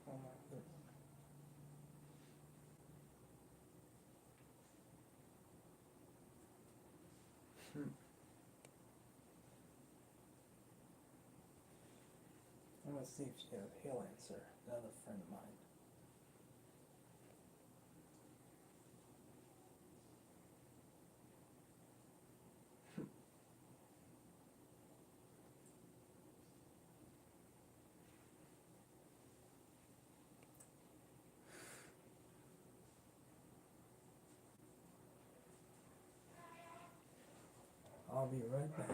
Oh my goodness. I'm gonna see if he'll answer. Another friend of mine. be right back.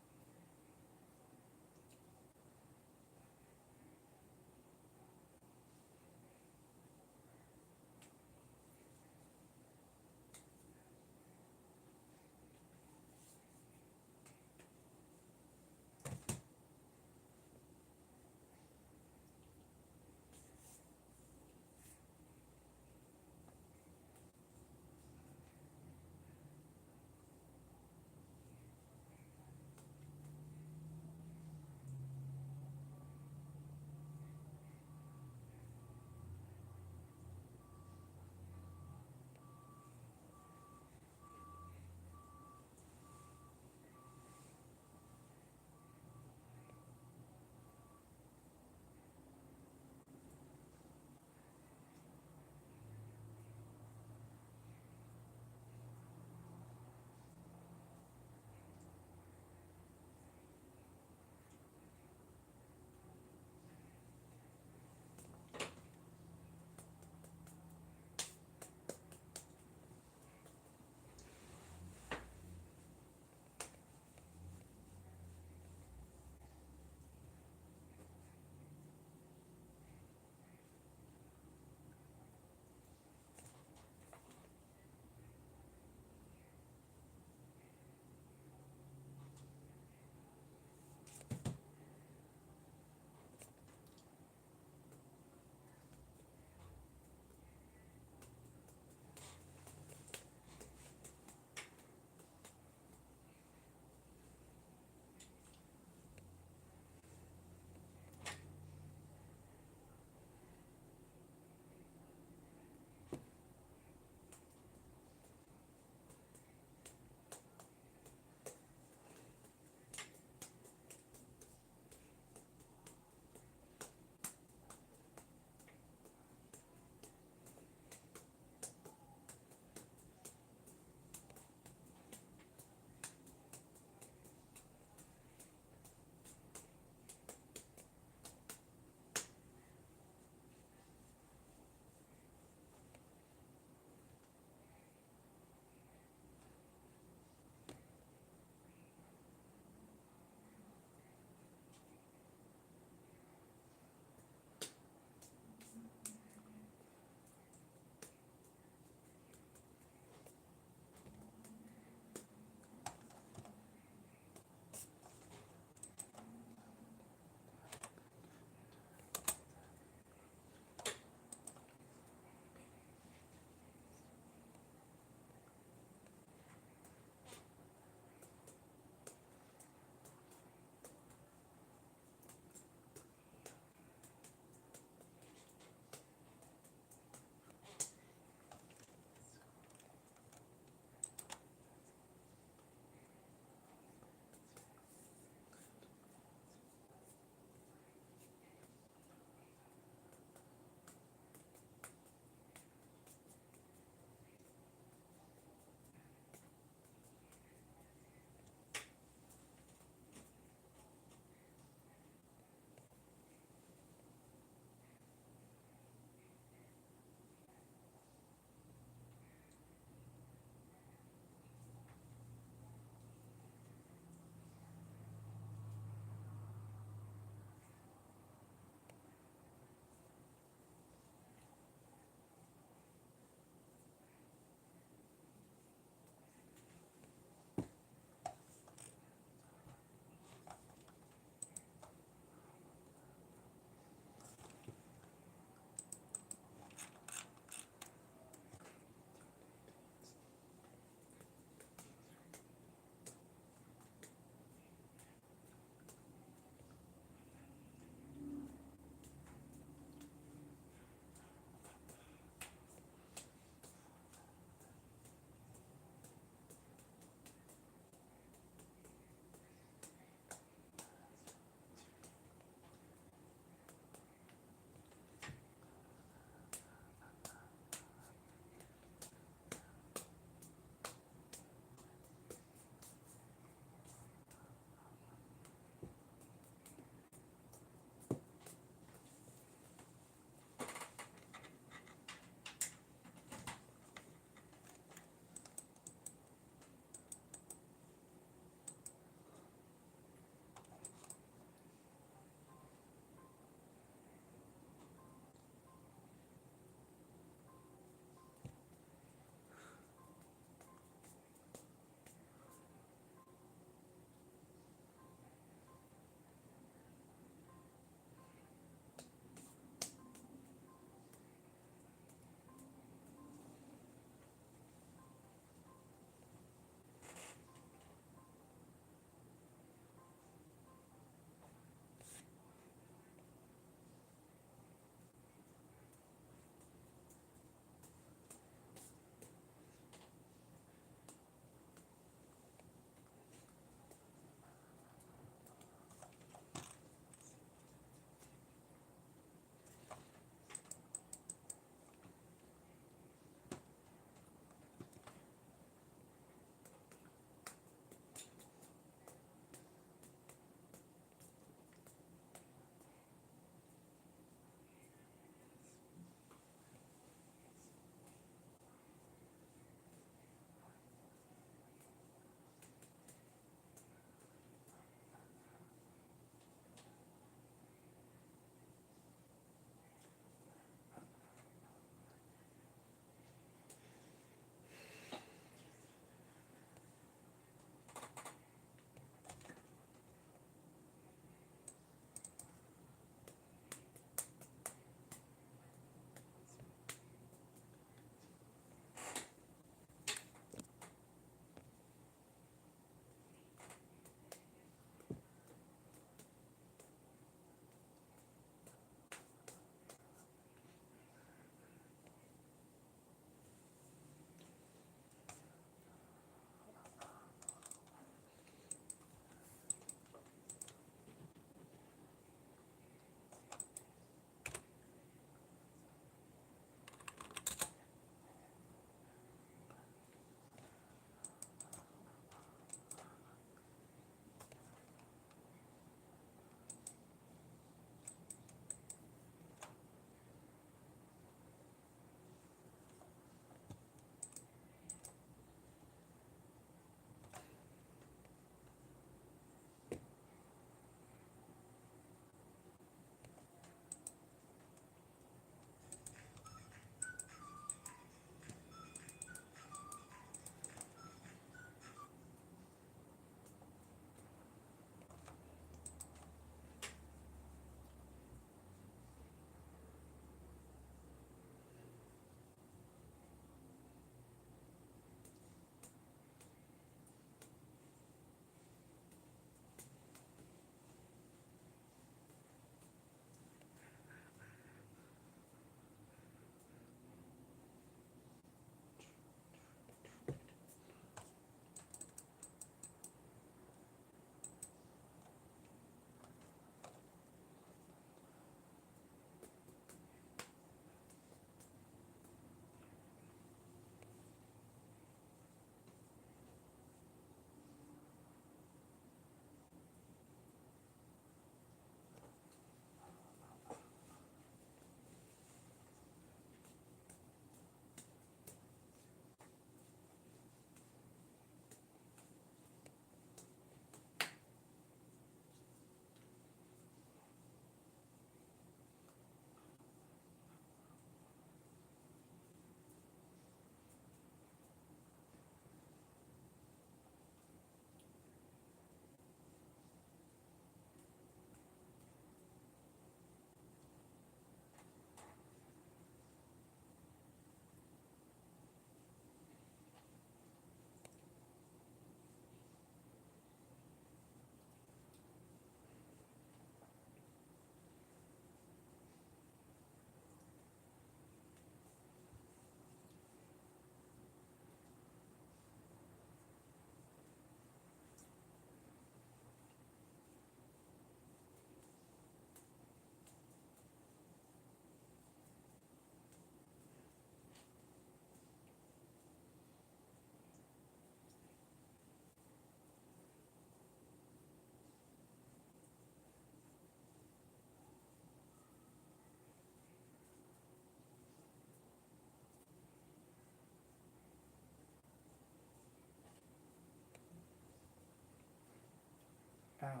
How?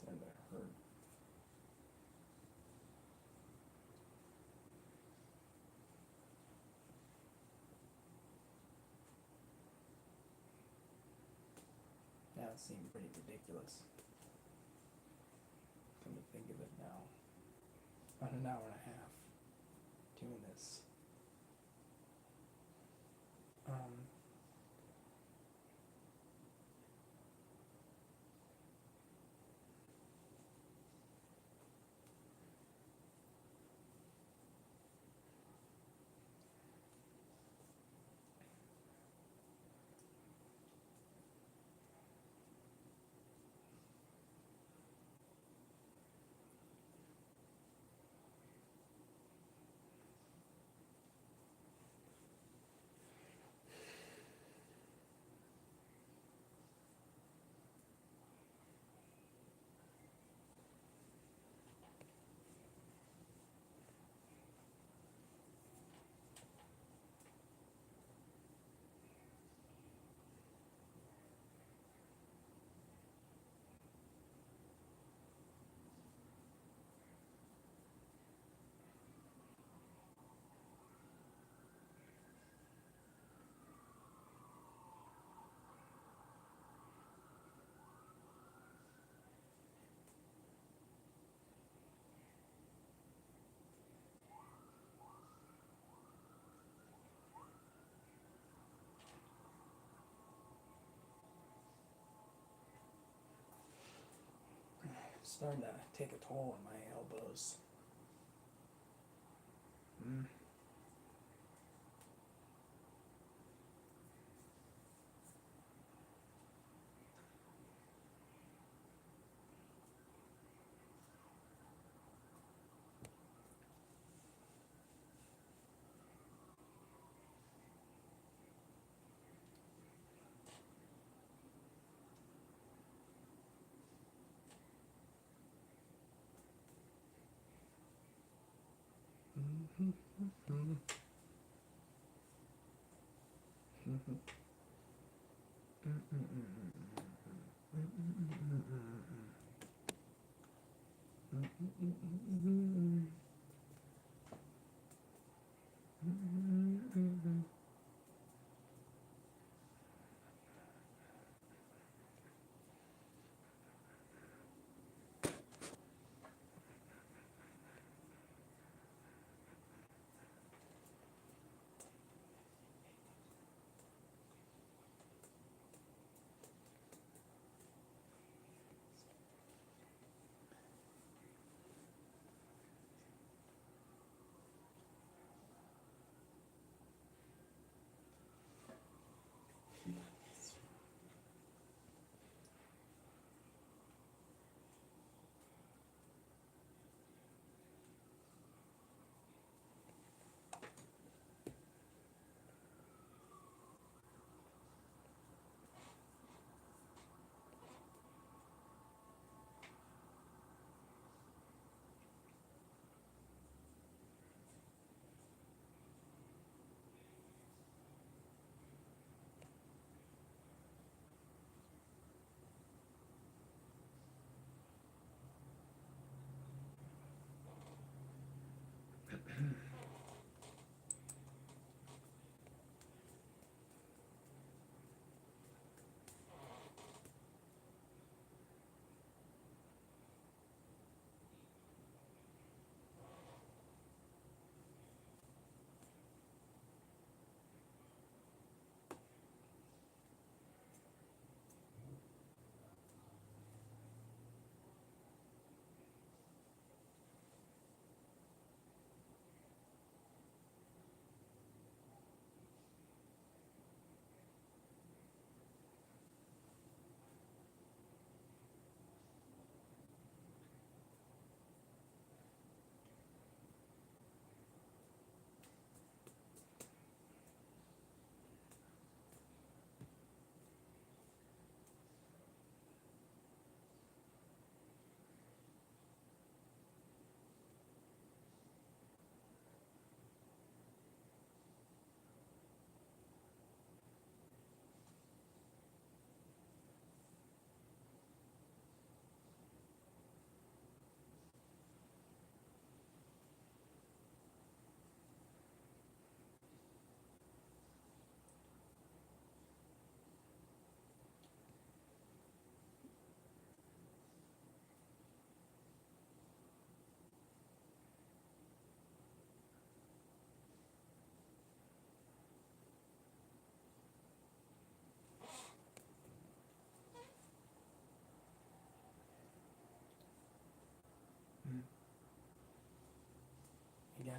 That hurt. That seemed pretty ridiculous. Come to think of it now. About an hour and a half doing this. Um, it's starting to take a toll on my elbows. Mm. Mm-hmm. Mm-hmm. Mm-hmm.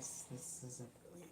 guess this isn't really.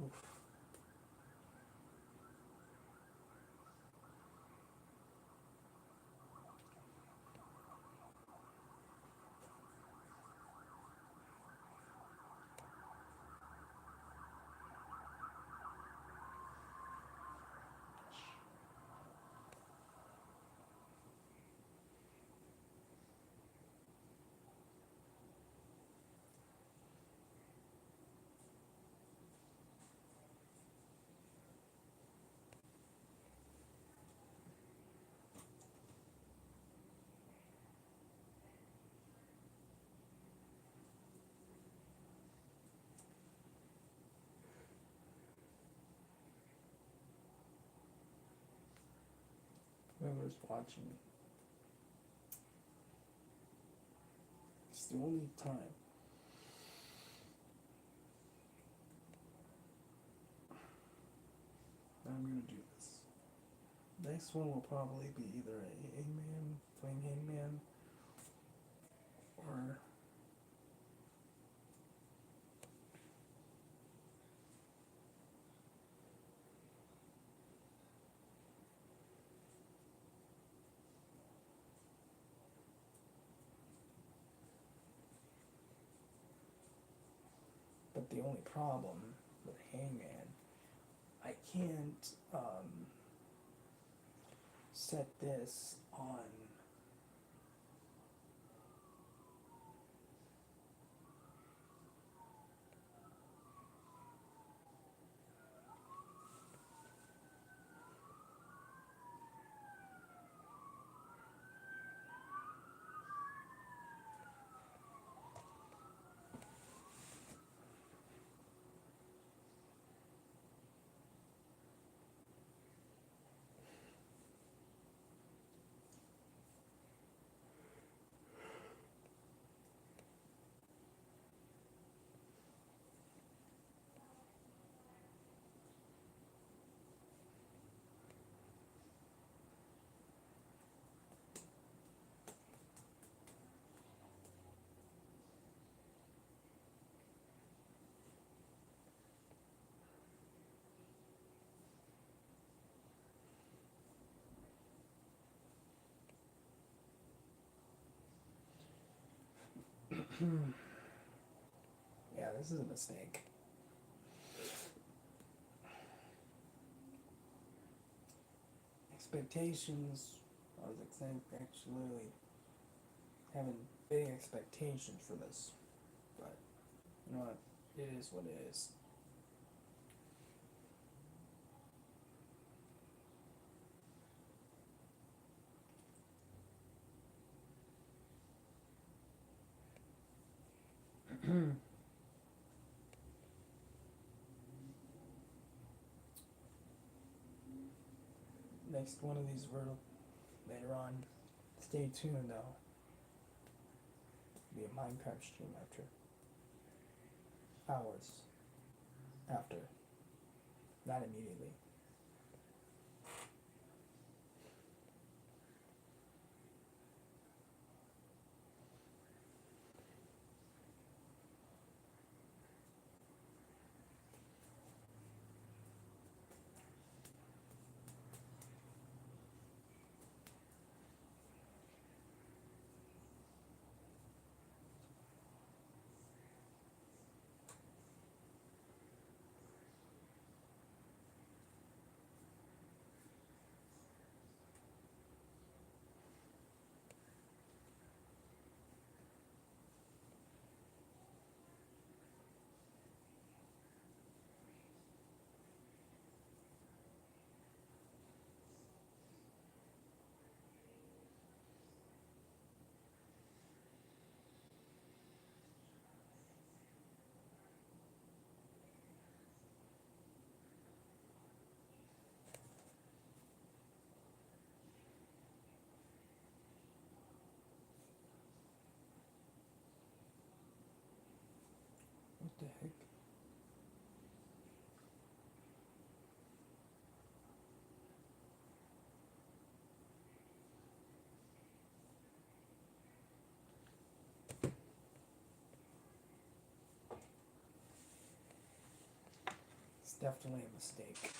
Oof. Whoever's watching, it's the only time that I'm gonna do this. Next one will probably be either a hangman, playing hangman, or but the only problem with hangman, I can't set this on. Yeah, this is a mistake. Expectations. I was actually having big expectations for this, but you know what? It is what it is. Next one of these later on. Stay tuned though. Be a Minecraft stream after hours after, not immediately. What the heck? definitely a mistake.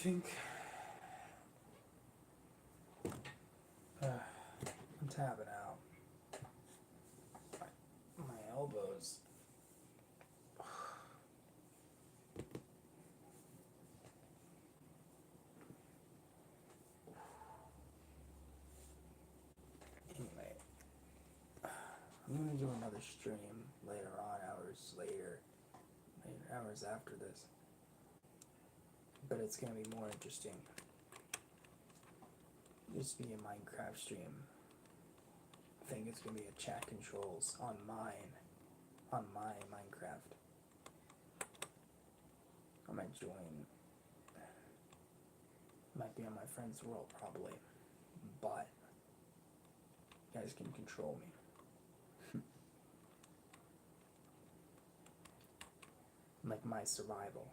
think I'm tapping out. My elbows. Anyway, I'm gonna do another stream later on, hours after this. But it's gonna be more interesting. This be a Minecraft stream. I think it's gonna be a chat controls on my Minecraft. I might join. Might be on my friend's world probably, but you guys can control me. Like my survival.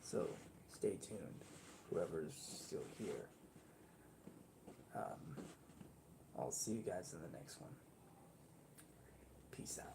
So stay tuned, whoever's still here. I'll see you guys in the next one. Peace out.